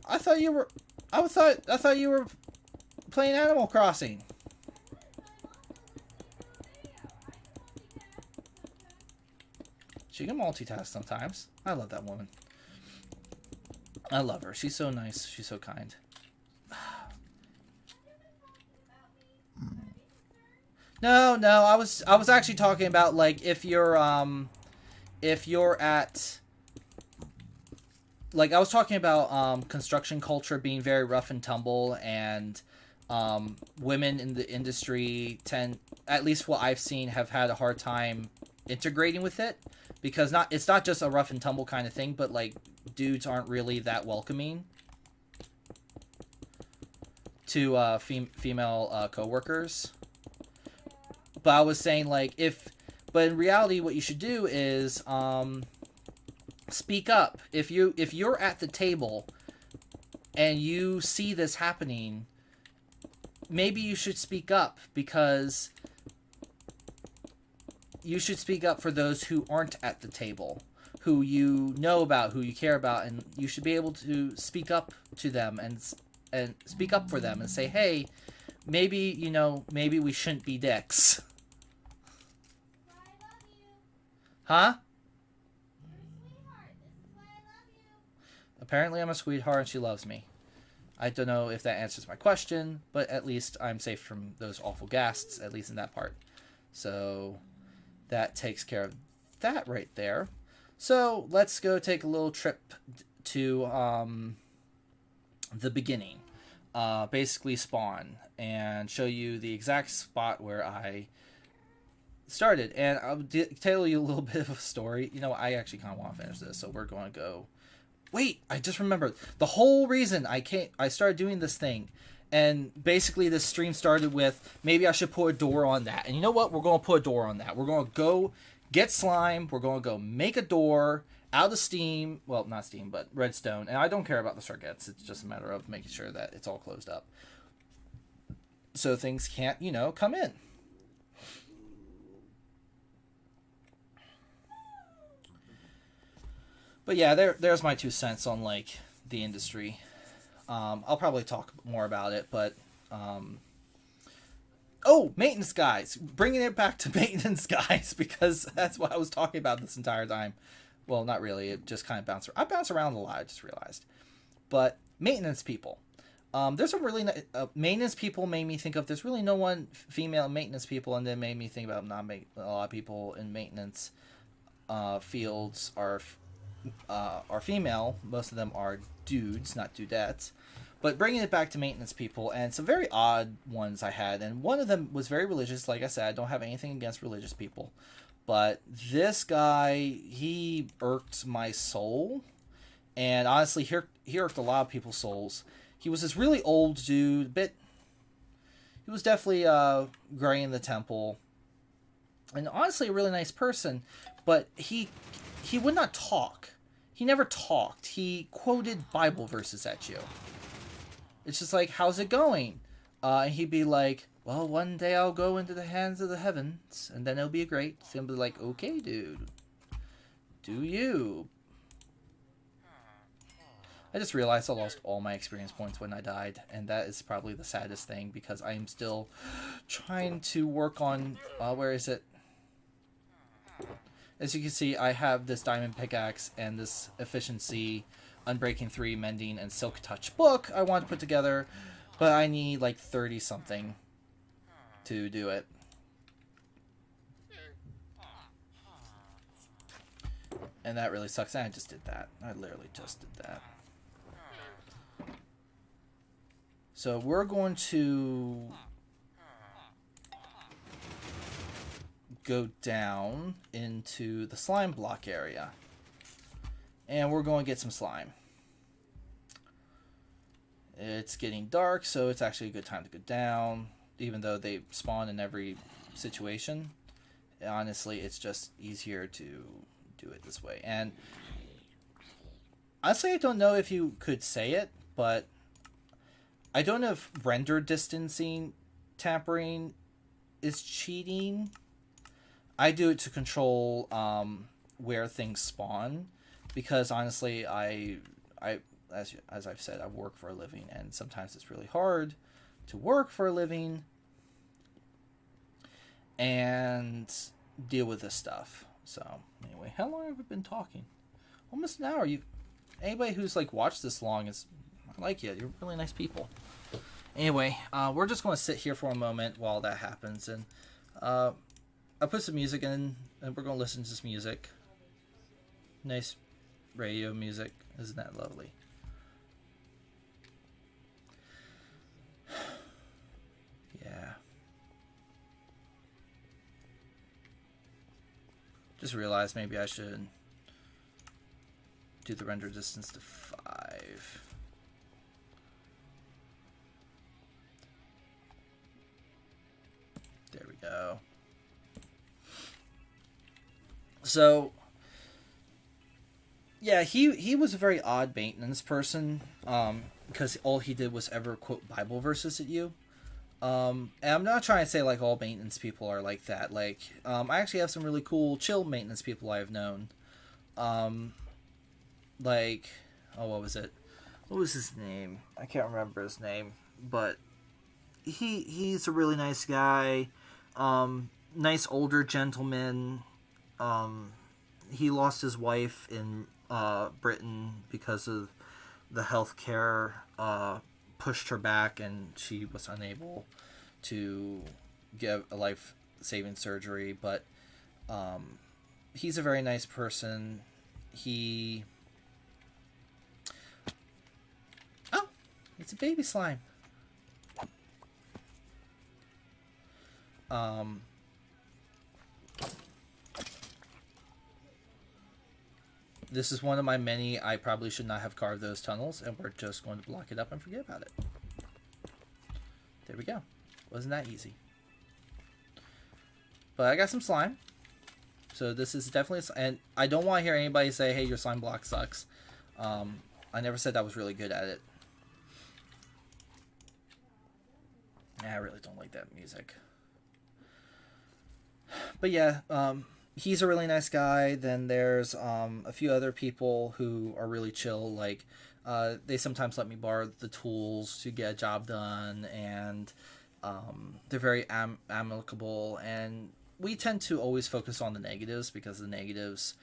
I thought you were playing Animal Crossing. She can multitask sometimes. I love that woman. I love her. She's so nice. She's so kind. No, I was actually talking about, like, if you're at, like, I was talking about construction culture being very rough and tumble, and women in the industry tend, at least what I've seen, have had a hard time integrating with it, because it's not just a rough and tumble kind of thing, but like dudes aren't really that welcoming to female coworkers. But I was saying, like, but in reality what you should do is speak up. If you're at the table and you see this happening, maybe you should speak up, because you should speak up for those who aren't at the table, who you know about, who you care about, and you should be able to speak up to them and speak up for them and say, hey, maybe, maybe we shouldn't be dicks. Huh? Apparently I'm a sweetheart and she loves me. I don't know if that answers my question, but at least I'm safe from those awful ghasts, at least in that part. So that takes care of that right there. So let's go take a little trip to the beginning. Basically spawn, and show you the exact spot where I started. And I'll tell you a little bit of a story. I actually kind of want to finish this, so we're going to go. Wait, I just remembered the whole reason I started doing this thing. And basically this stream started with, maybe I should put a door on that. And you know what? We're going to put a door on that. We're going to go get slime. We're going to go make a door out of Steam. Well, not Steam, but Redstone. And I don't care about the circuits. It's just a matter of making sure that it's all closed up, so things can't, come in. But yeah, there's my 2 cents on, like, the industry. I'll probably talk more about it, but maintenance guys, bringing it back to maintenance guys, because that's what I was talking about this entire time. Well, not really. It just kind of bounced. I bounce around a lot. I just realized. But maintenance people. There's a really maintenance people made me think of. There's really no one female maintenance people, and then made me think about a lot of people in maintenance fields are female. Most of them are dudes, not dudettes. But bringing it back to maintenance people, and some very odd ones I had, and one of them was very religious. Like I said, I don't have anything against religious people, but this guy, he irked my soul, and honestly, he irked a lot of people's souls. He was this really old dude, he was definitely gray in the temple, and honestly a really nice person, but he would not talk. He never talked. He quoted Bible verses at you. It's just like, how's it going? And he'd be like, well, one day I'll go into the hands of the heavens, and then it'll be great. And be like, okay, dude. Do you? I just realized I lost all my experience points when I died, and that is probably the saddest thing, because I am still trying to work on, where is it? As you can see, I have this diamond pickaxe and this efficiency, Unbreaking 3, Mending, and Silk Touch book I want to put together, but I need like 30 something to do it. And that really sucks. And I just did that. I literally just did that. So we're going to go down into the slime block area. And we're going to get some slime. It's getting dark, so it's actually a good time to go down, even though they spawn in every situation. Honestly, it's just easier to do it this way. And honestly, I don't know if you could say it, but I don't know if render distancing tampering is cheating. I do it to control where things spawn, because honestly, as I've said, I work for a living, and sometimes it's really hard to work for a living and deal with this stuff. So anyway, how long have we been talking? Almost an hour. Anybody who's like watched this long I like you. You're really nice people. Anyway, we're just going to sit here for a moment while that happens, and I'll put some music in, and we're going to listen to this music. Nice radio music. Isn't that lovely? Yeah. Just realized maybe I should do the render distance to 5. There we go. So Yeah, he was a very odd maintenance person, because all he did was ever quote Bible verses at you. And I'm not trying to say like all maintenance people are like that. Like, I actually have some really cool, chill maintenance people I've known. Um, like, oh, what was it? What was his name? I can't remember his name, but he's a really nice guy. Nice older gentleman. Um, he lost his wife in Britain because of the healthcare pushed her back, and she was unable to get a life saving surgery. But he's a very nice person. He oh, it's a baby slime. Um, this is one of my many. I probably should not have carved those tunnels, and we're just going to block it up and forget about it. There we go. Wasn't that easy? But I got some slime. So this is definitely, and I don't want to hear anybody say, "Hey, your slime block sucks." I never said I was really good at it. I really don't like that music. But yeah, he's a really nice guy. Then there's a few other people who are really chill. Like, they sometimes let me borrow the tools to get a job done, and they're very amicable. And we tend to always focus on the negatives because the negatives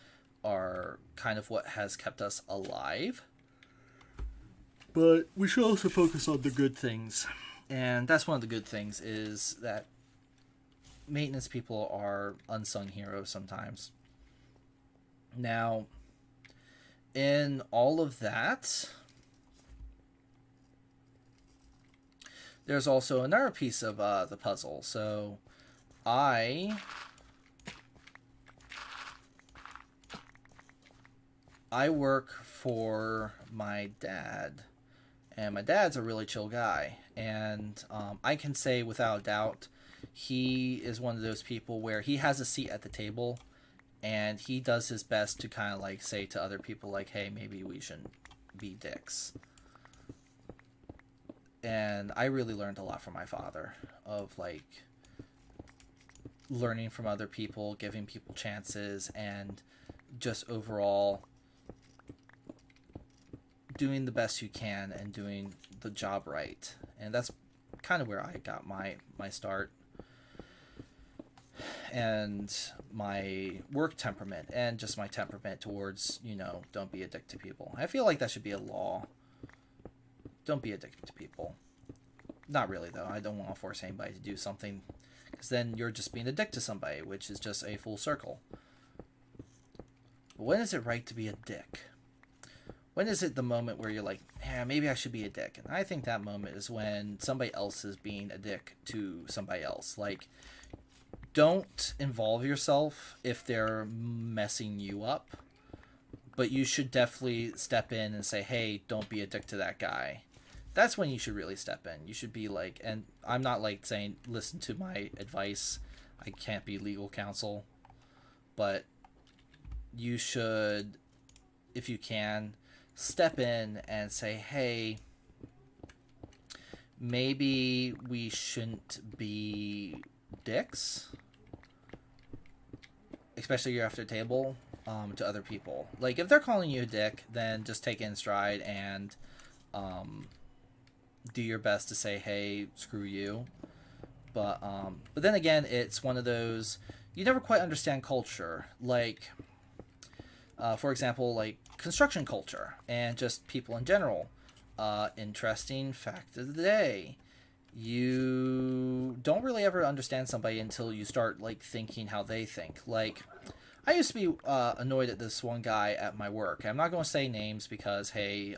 are kind of what has kept us alive. But we should also focus on the good things. And that's one of the good things is that maintenance people are unsung heroes sometimes. Now, in all of that, there's also another piece of the puzzle. So I work for my dad, and my dad's a really chill guy, and I can say without a doubt he is one of those people where he has a seat at the table, and he does his best to kind of like say to other people like, hey, maybe we shouldn't be dicks. And I really learned a lot from my father of like learning from other people, giving people chances, and just overall doing the best you can and doing the job right. And that's kind of where I got my start, and my work temperament, and just my temperament towards, don't be a dick to people. I feel like that should be a law. Don't be a dick to people. Not really, though. I don't want to force anybody to do something, because then you're just being a dick to somebody, which is just a full circle. But when is it right to be a dick? When is it the moment where you're like, yeah, maybe I should be a dick? And I think that moment is when somebody else is being a dick to somebody else. Like, don't involve yourself if they're messing you up, but you should definitely step in and say, hey, don't be a dick to that guy. That's when you should really step in. You should be like, and I'm not like saying listen to my advice. I can't be legal counsel, but you should, if you can, step in and say, hey, maybe we shouldn't be dicks, especially after the table, to other people. Like, if they're calling you a dick, then just take it in stride and do your best to say, hey, screw you. But then again, it's one of those, you never quite understand culture. Like, for example, like construction culture and just people in general. Interesting fact of the day. You don't really ever understand somebody until you start like thinking how they think. Like, I used to be annoyed at this one guy at my work. I'm not going to say names because, hey,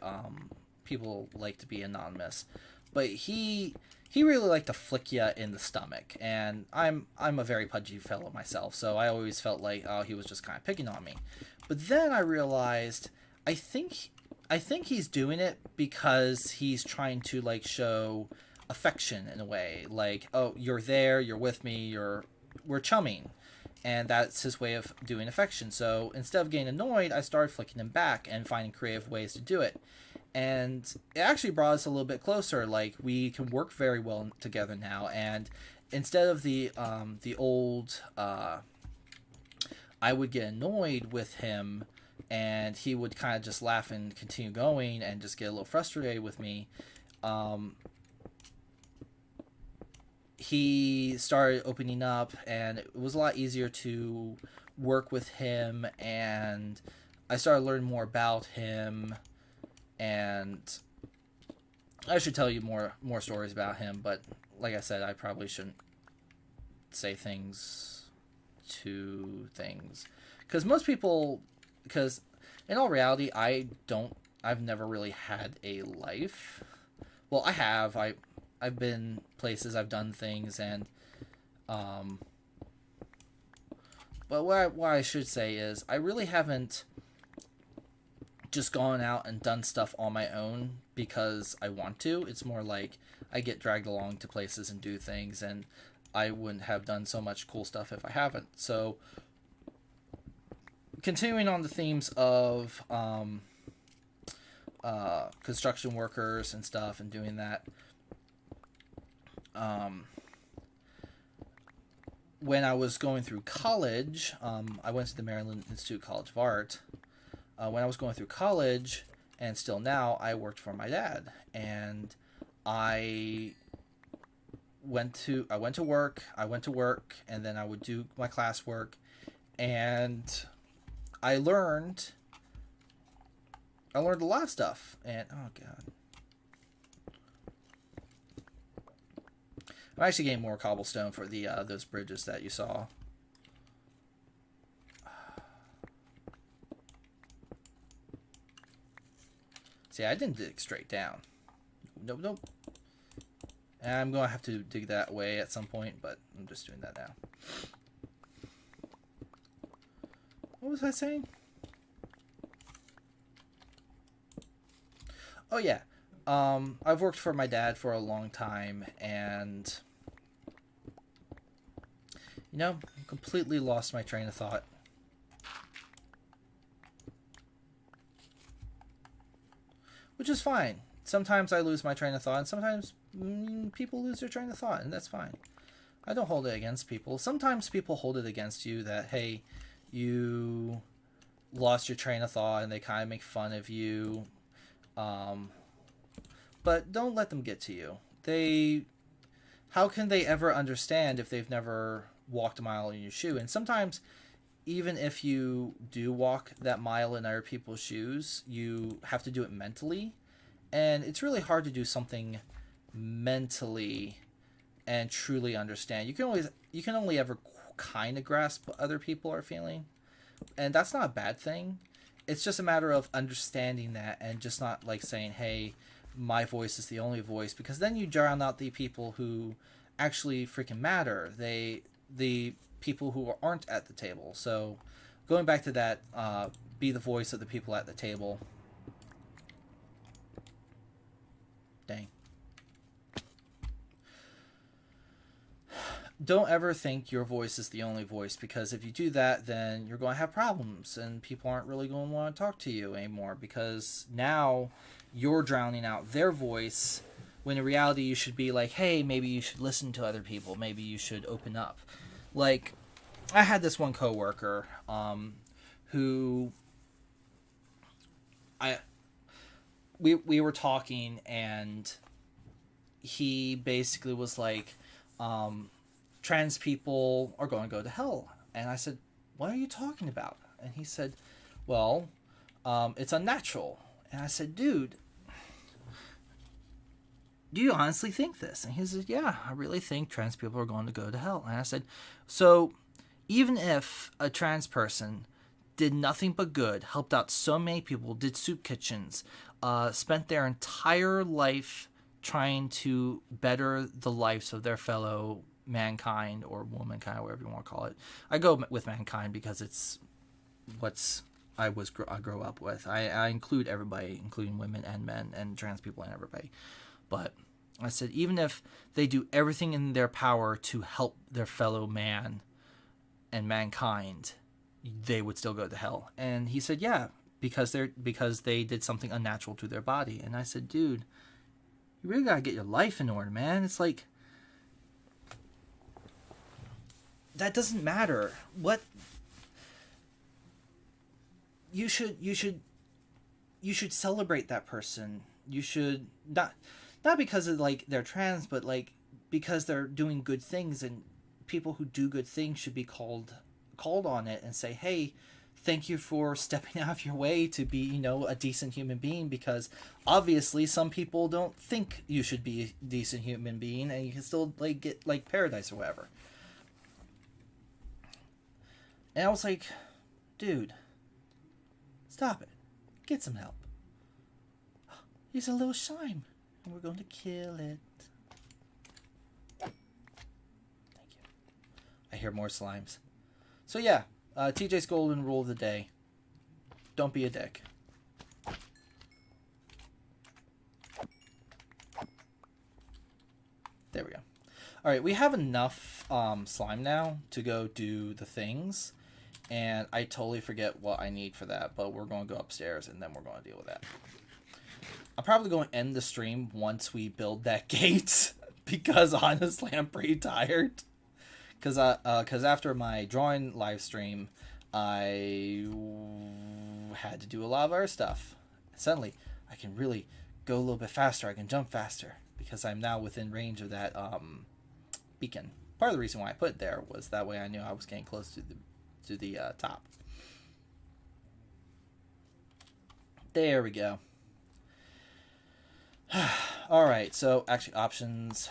people like to be anonymous. But he really liked to flick you in the stomach, and I'm a very pudgy fellow myself, so I always felt like, oh, he was just kind of picking on me. But then I realized, I think he's doing it because he's trying to like show affection in a way, like, oh, you're there, you're with me, we're chumming. and that's his way of doing affection. So instead of getting annoyed, I started flicking him back and finding creative ways to do it. And it actually brought us a little bit closer. Like, we can work very well together now. And instead of the old, I would get annoyed with him, and he would kind of just laugh and continue going, and just get a little frustrated with me. He started opening up, and it was a lot easier to work with him, and I started learning more about him. And I should tell you more stories about him, but like I said, I probably shouldn't say things because most people, because in all reality, I've never really had a life. Well, I've been places, I've done things, and but what I should say is I really haven't just gone out and done stuff on my own because I want to. It's more like I get dragged along to places and do things, and I wouldn't have done so much cool stuff if I haven't. So, continuing on the themes of construction workers and stuff and doing that, when I was going through college, I went to the Maryland Institute College of Art. When I was going through college, and still now, I worked for my dad, and I went to work, and then I would do my classwork, and I learned a lot of stuff, and oh god, I'm actually getting more cobblestone for the those bridges that you saw. See, I didn't dig straight down. Nope. And I'm going to have to dig that away at some point, but I'm just doing that now. What was I saying? Oh, yeah. I've worked for my dad for a long time, and, completely lost my train of thought. Which is fine. Sometimes I lose my train of thought, and sometimes people lose their train of thought, and that's fine. I don't hold it against people. Sometimes people hold it against you that, hey, you lost your train of thought, and they kind of make fun of you. But don't let them get to you. How can they ever understand if they've never walked a mile in your shoe? And sometimes, even if you do walk that mile in other people's shoes, you have to do it mentally. And it's really hard to do something mentally and truly understand. You can only ever kind of grasp what other people are feeling. And that's not a bad thing. It's just a matter of understanding that and just not like saying, hey, my voice is the only voice, because then you drown out the people who actually freaking matter. The people who aren't at the table. So going back to that, be the voice of the people at the table. Dang. Don't ever think your voice is the only voice, because if you do that, then you're going to have problems, and people aren't really going to want to talk to you anymore, because now you're drowning out their voice, when in reality you should be like, hey, maybe you should listen to other people, maybe you should open up. Like, I had this one coworker who we were talking, and he basically was like, trans people are going to go to hell. And I said, what are you talking about? And he said, well, it's unnatural. And I said, dude, do you honestly think this? And he said, yeah, I really think trans people are going to go to hell. And I said, so even if a trans person did nothing but good, helped out so many people, did soup kitchens, spent their entire life trying to better the lives of their fellow mankind or womankind, whatever you want to call it. I go with mankind because it's what's I grow up with. I include everybody, including women and men and trans people and everybody. But I said, even if they do everything in their power to help their fellow man, and mankind, they would still go to hell. And he said, yeah, because they did something unnatural to their body. And I said, dude, you really gotta get your life in order, man. It's like, that doesn't matter. What you should celebrate that person. You should not because of like they're trans, but like because they're doing good things, and people who do good things should be called on it and say, hey, thank you for stepping out of your way to be, you know, a decent human being, because obviously some people don't think you should be a decent human being and you can still like get like paradise or whatever. And I was like, dude, stop it. Get some help. He's a little slime, and we're going to kill it. Thank you. I hear more slimes. So yeah, TJ's golden rule of the day. Don't be a dick. There we go. Alright, we have enough slime now to go do the things. And I totally forget what I need for that, but we're going to go upstairs and then we're going to deal with that. I'm probably going to end the stream once we build that gate, because honestly I'm pretty tired. Because after my drawing live stream, I had to do a lot of other stuff. Suddenly, I can really go a little bit faster. I can jump faster because I'm now within range of that beacon. Part of the reason why I put it there was that way I knew I was getting close to the top. There we go. Alright, so actually options,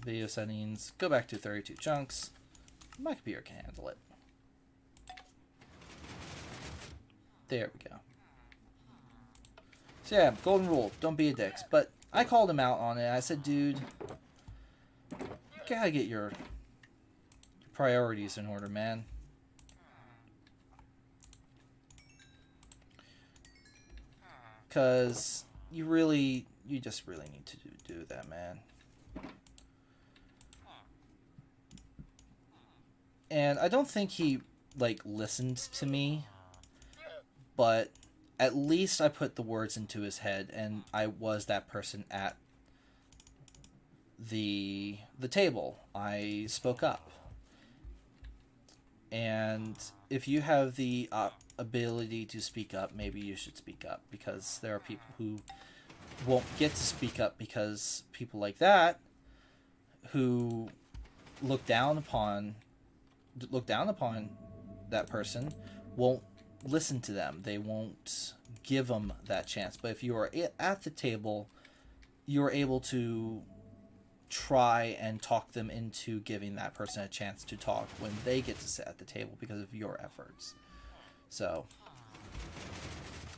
video settings, go back to 32 chunks. My computer can handle it. There we go. So yeah, golden rule, don't be a dick. But I called him out on it. I said, dude, you gotta get your priorities in order, man. Because you just really need to do that, man. And I don't think he, like, listened to me, but at least I put the words into his head, and I was that person at the table. I spoke up. And if you have the ability to speak up, maybe you should speak up, because there are people who won't get to speak up because people like that who look down upon that person won't listen to them. They won't give them that chance. But if you are at the table, you're able to try and talk them into giving that person a chance to talk when they get to sit at the table because of your efforts. So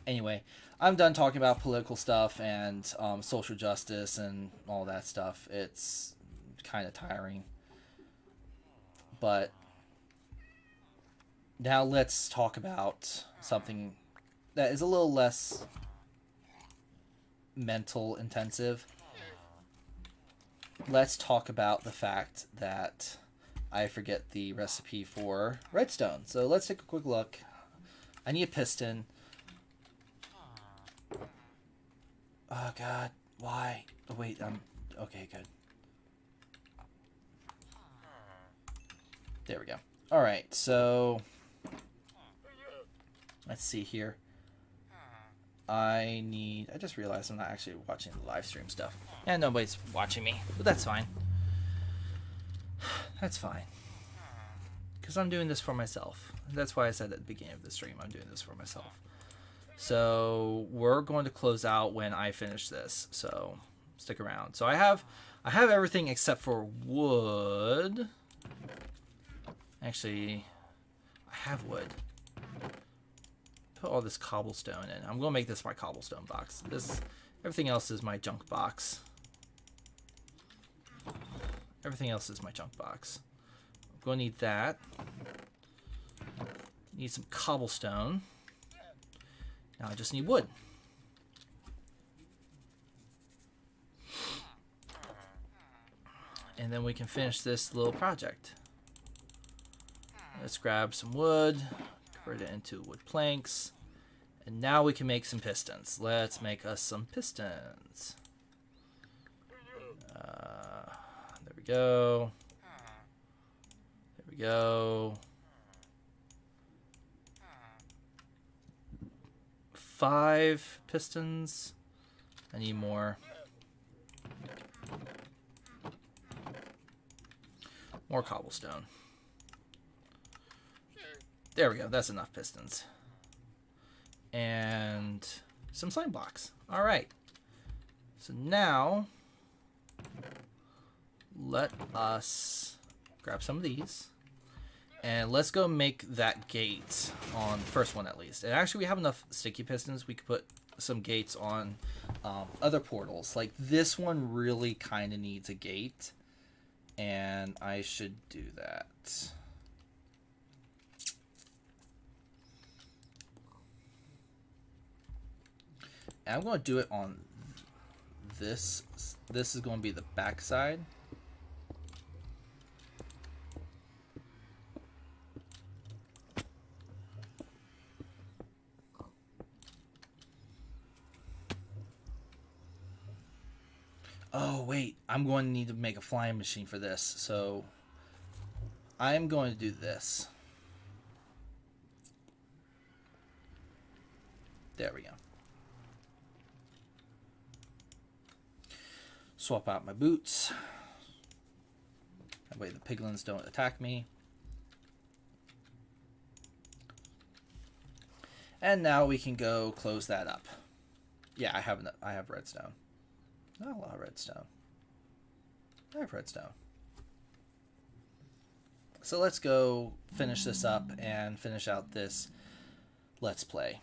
anyway, I'm done talking about political stuff and social justice and all that stuff. It's kind of tiring. But now let's talk about something that is a little less mental intensive. Let's talk about the fact that I forget the recipe for redstone. So let's take a quick look. I need a piston. Oh god, why? Oh wait, okay, good. There we go. Alright, so let's see here. I just realized I'm not actually watching the live stream stuff. And nobody's watching me, but that's fine. That's fine. Because I'm doing this for myself. That's why I said at the beginning of the stream, I'm doing this for myself. So we're going to close out when I finish this. So stick around. So I have everything except for wood. Actually, I have wood. Put all this cobblestone in. I'm going to make this my cobblestone box. Everything else is my junk box. Everything else is my junk box. I'm going to need that. Need some cobblestone. Now I just need wood. And then we can finish this little project. Let's grab some wood, convert it into wood planks, and now we can make some pistons. Let's make us some pistons. There we go. There we go. 5 pistons. I need more. More cobblestone. There we go. That's enough pistons. And some slime blocks. All right. So now let us grab some of these. And let's go make that gate on the first one at least. And actually, we have enough sticky pistons. We could put some gates on other portals. Like this one really kind of needs a gate. And I should do that. And I'm going to do it on this. This is going to be the back side. Oh, wait. I'm going to need to make a flying machine for this. So I'm going to do this. There we go. Swap out my boots. That way the piglins don't attack me. And now we can go close that up. Yeah, I have redstone. Not a lot of redstone. I have redstone. So let's go finish this up and finish out this Let's Play.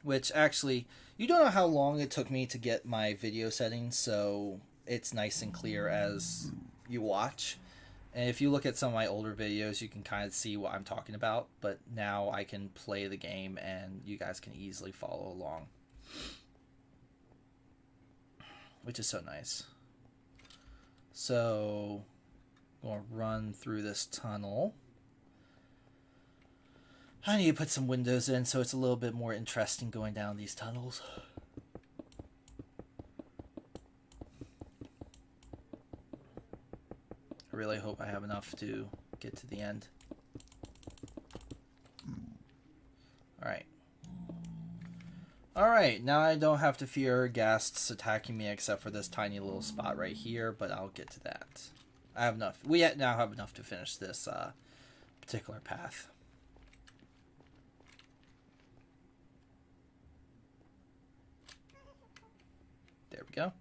Which actually, you don't know how long it took me to get my video settings, so it's nice and clear as you watch. And if you look at some of my older videos, you can kind of see what I'm talking about. But now I can play the game and you guys can easily follow along. Which is so nice. So, I'm going to run through this tunnel. I need to put some windows in so it's a little bit more interesting going down these tunnels. I really hope I have enough to get to the end. Alright. Alright, now I don't have to fear ghasts attacking me except for this tiny little spot right here, but I'll get to that. I have enough. We now have enough to finish this particular path. There we go.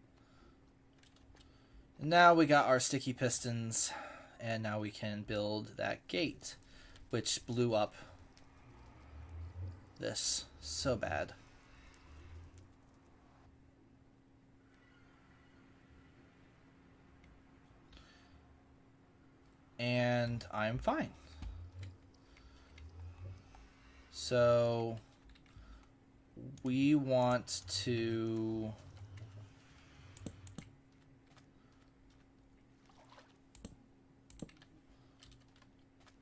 And now we got our sticky pistons, and now we can build that gate, which blew up this so bad. And I'm fine. So we want to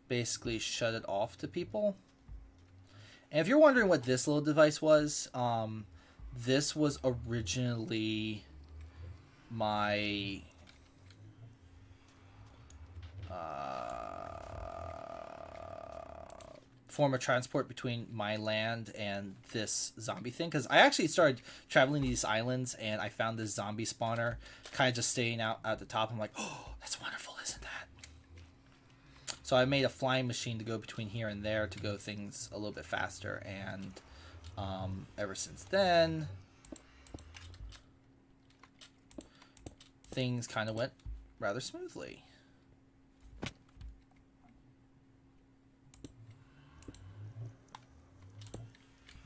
basically shut it off to people. And if you're wondering what this little device was, this was originally my form of transport between my land and this zombie thing, because I actually started traveling these islands and I found this zombie spawner kind of just staying out at the top. I'm like, oh, that's wonderful, isn't that? So I made a flying machine to go between here and there to go things a little bit faster, and ever since then things kind of went rather smoothly.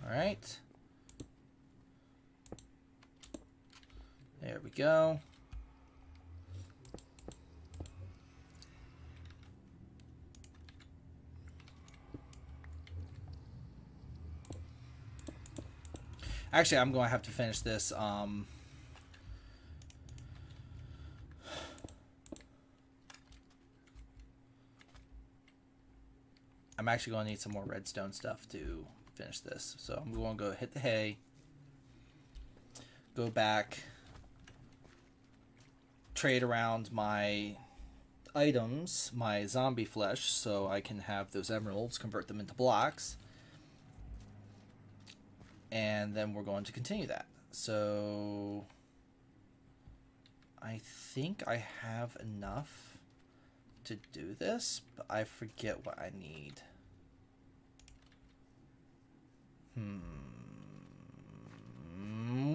All right. There we go. Actually, I'm going to have to finish this. I'm actually going to need some more redstone stuff to finish this. So I'm going to go hit the hay, go back, trade around my items, my zombie flesh, so I can have those emeralds, convert them into blocks. And then we're going to continue that. So I think I have enough to do this, but I forget what I need.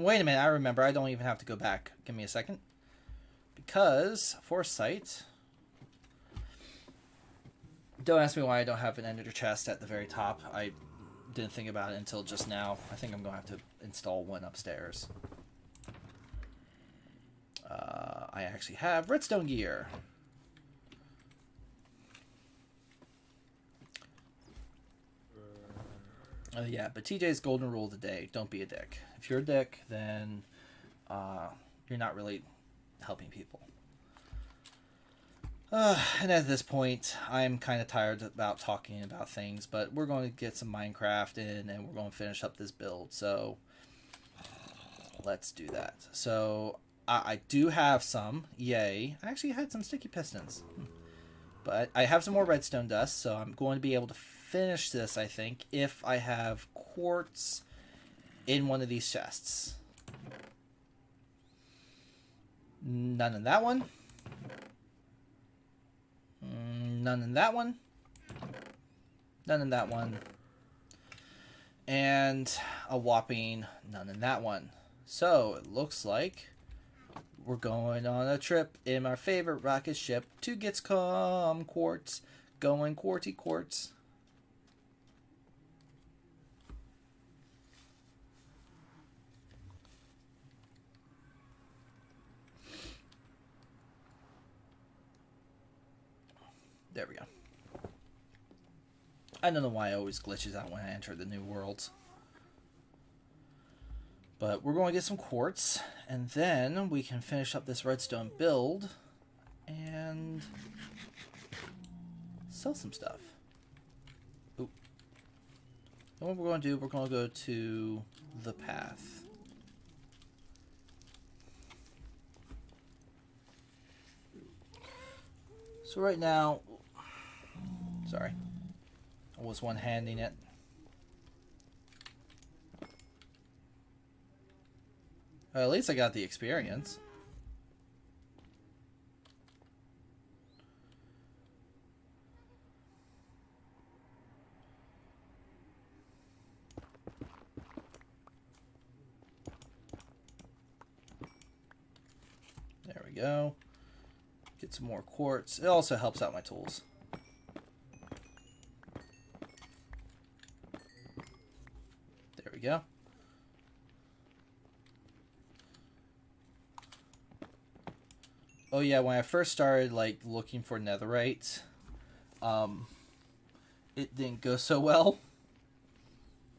Wait a minute, I remember. I don't even have to go back. Give me a second. Because foresight. Don't ask me why I don't have an ender chest at the very top. I didn't think about it until just now. I think I'm going to have to install one upstairs. I actually have redstone gear. Yeah, but TJ's golden rule of the day: don't be a dick. If you're a dick, then you're not really helping people. And at this point, I'm kind of tired about talking about things, but we're going to get some Minecraft in, and we're going to finish up this build. So let's do that. So I do have some. Yay! I actually had some sticky pistons, but I have some more redstone dust, so I'm going to be able to finish this, I think, if I have quartz in one of these chests. None in that one. None in that one. None in that one. And a whopping none in that one. So it looks like we're going on a trip in our favorite rocket ship to Gitscom quartz. Going quarty quartz. There we go. I don't know why it always glitches out when I enter the new worlds. But we're going to get some quartz, and then we can finish up this redstone build and sell some stuff. Oop. And what we're going to do, we're going to go to the path. So right now, sorry, I was one-handing it. At least I got the experience. There we go. Get some more quartz. It also helps out my tools. There we go. Oh yeah, when I first started like looking for netherite, it didn't go so well.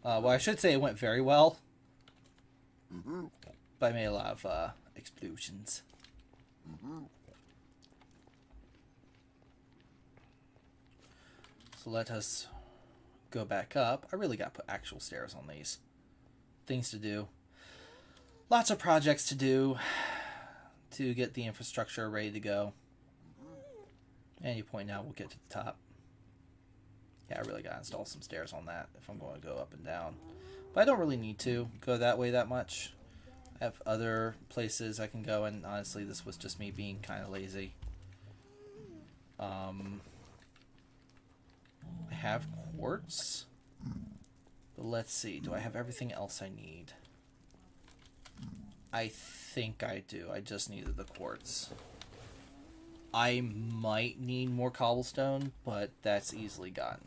Well, I should say it went very well. But I made a lot of explosions. So let us go back up. I really got to put actual stairs on these. Things to do. Lots of projects to do to get the infrastructure ready to go. Any point now, we'll get to the top. Yeah, I really got to install some stairs on that if I'm going to go up and down. But I don't really need to go that way that much. I have other places I can go, and honestly, this was just me being kind of lazy. I have quartz. But let's see, do I have everything else I need? I think I do. I just needed the quartz. I might need more cobblestone, but that's easily gotten.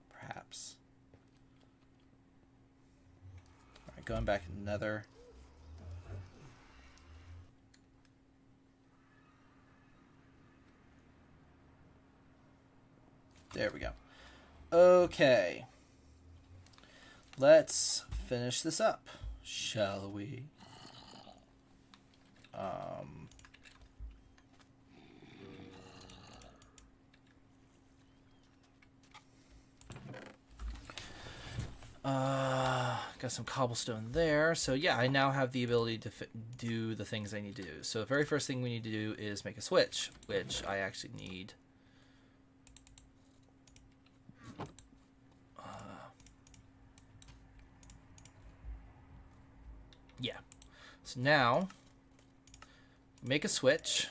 Perhaps. Alright, going back to the nether. There we go. Okay. Let's finish this up, shall we? Got some cobblestone there. So yeah, I now have the ability to do the things I need to do. So the very first thing we need to do is make a switch, which I actually need. Yeah. So now, make a switch.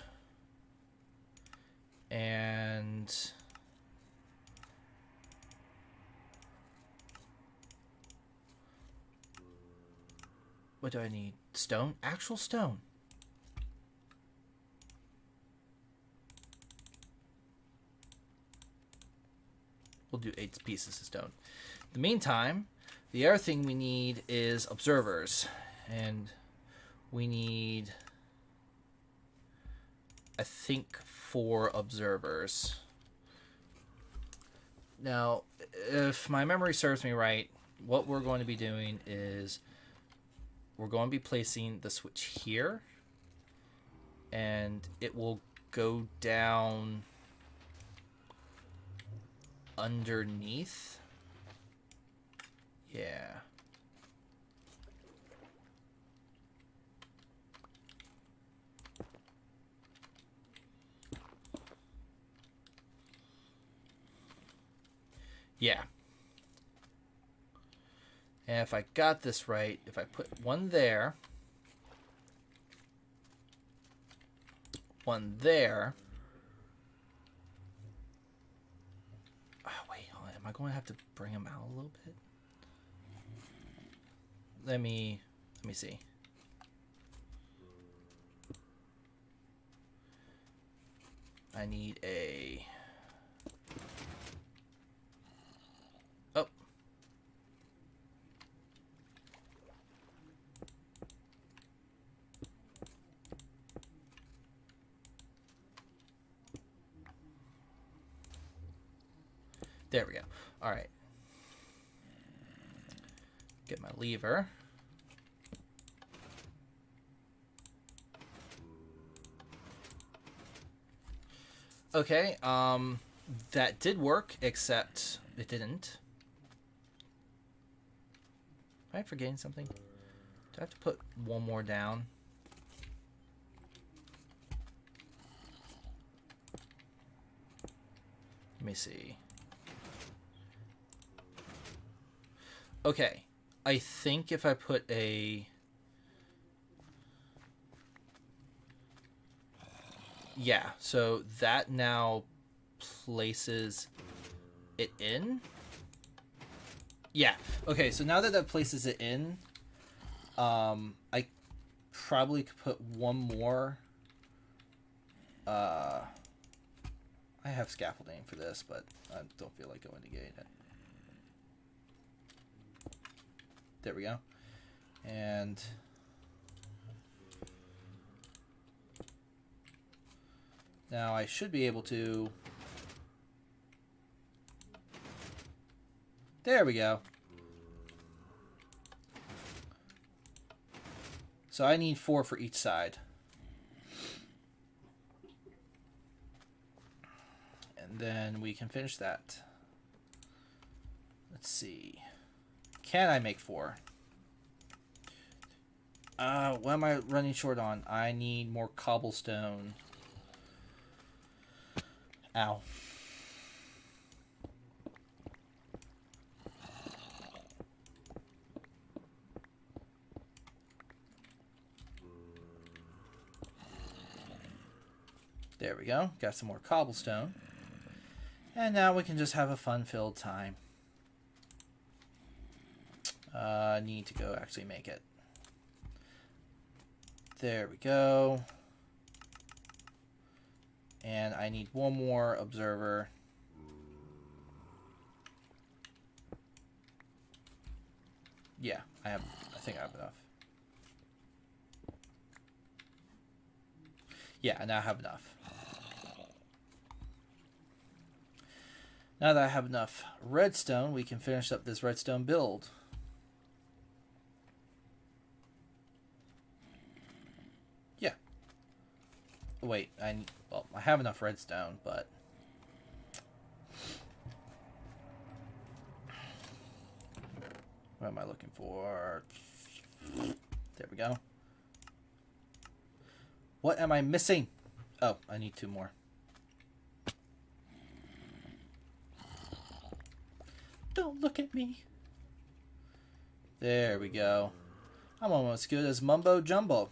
And what do I need? Stone? Actual stone. We'll do 8 pieces of stone. In the meantime, the other thing we need is observers. And we need, I think, 4 observers. Now, if my memory serves me right, what we're going to be doing is we're going to be placing the switch here, and it will go down underneath. Yeah. Yeah. And if I got this right, if I put one there, one there. Oh, wait, hold on. Am I going to have to bring them out a little bit? Let me see. I need a... Oh. There we go. All right. Get my lever. Okay, that did work, except it didn't. Am I forgetting something? Do I have to put one more down? Let me see. Okay, I think if I put a... Yeah, so that now places it in. Yeah, okay, so now that that places it in, I probably could put one more. I have scaffolding for this, but I don't feel like going to getting it. There we go. And now I should be able to... There we go. So I need 4 for each side. And then we can finish that. Let's see. Can I make 4? What am I running short on? I need more cobblestone. Ow. There we go. Got some more cobblestone. And now we can just have a fun-filled time. Need to go actually make it. There we go. And I need one more observer. Yeah, I think I have enough. Yeah, I now have enough. Now that I have enough redstone, we can finish up this redstone build. Yeah. Wait, I have enough redstone, but... What am I looking for? There we go. What am I missing? Oh, I need 2 more. Don't look at me. There we go. I'm almost good as Mumbo Jumbo.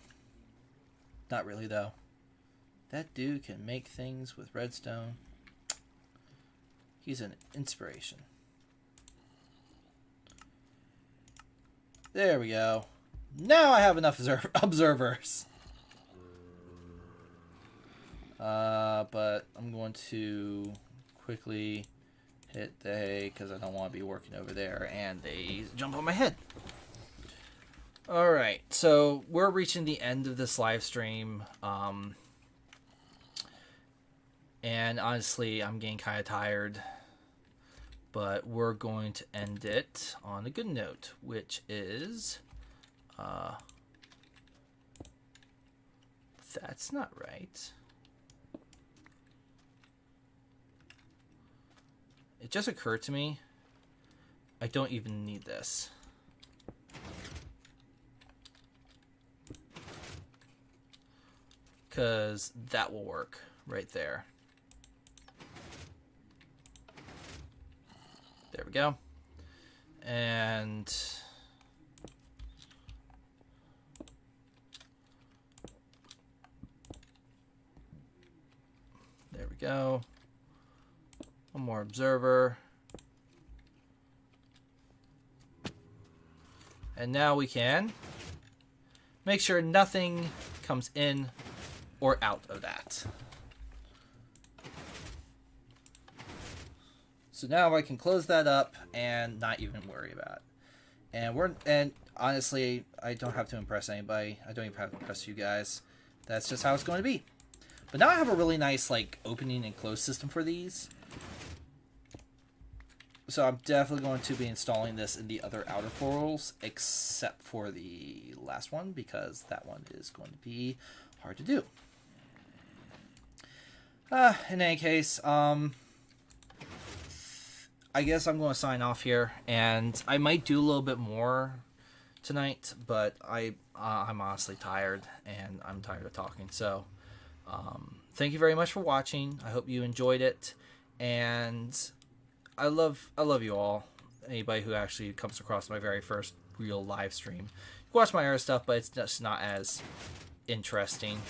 Not really, though. That dude can make things with redstone. He's an inspiration. There we go. Now I have enough observers. But I'm going to quickly hit the hay because I don't want to be working over there and they jump on my head. Alright, so we're reaching the end of this live stream. And honestly, I'm getting kind of tired. But we're going to end it on a good note, which is... that's not right. It just occurred to me, I don't even need this. Because that will work right there. There we go. And there we go. One more observer. And now we can make sure nothing comes in or out of that. So now I can close that up and not even worry about it. And honestly, I don't have to impress anybody. I don't even have to impress you guys. That's just how it's going to be. But now I have a really nice like opening and close system for these. So I'm definitely going to be installing this in the other outer portals, except for the last one, because that one is going to be hard to do. In any case, I guess I'm going to sign off here, and I might do a little bit more tonight, but I'm honestly tired, and I'm tired of talking. So, thank you very much for watching. I hope you enjoyed it, and I love you all. Anybody who actually comes across my very first real live stream. You watch my other stuff, but it's just not as interesting.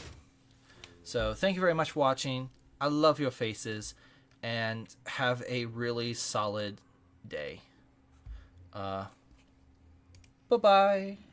So, thank you very much for watching. I love your faces, and have a really solid day. Bye-bye.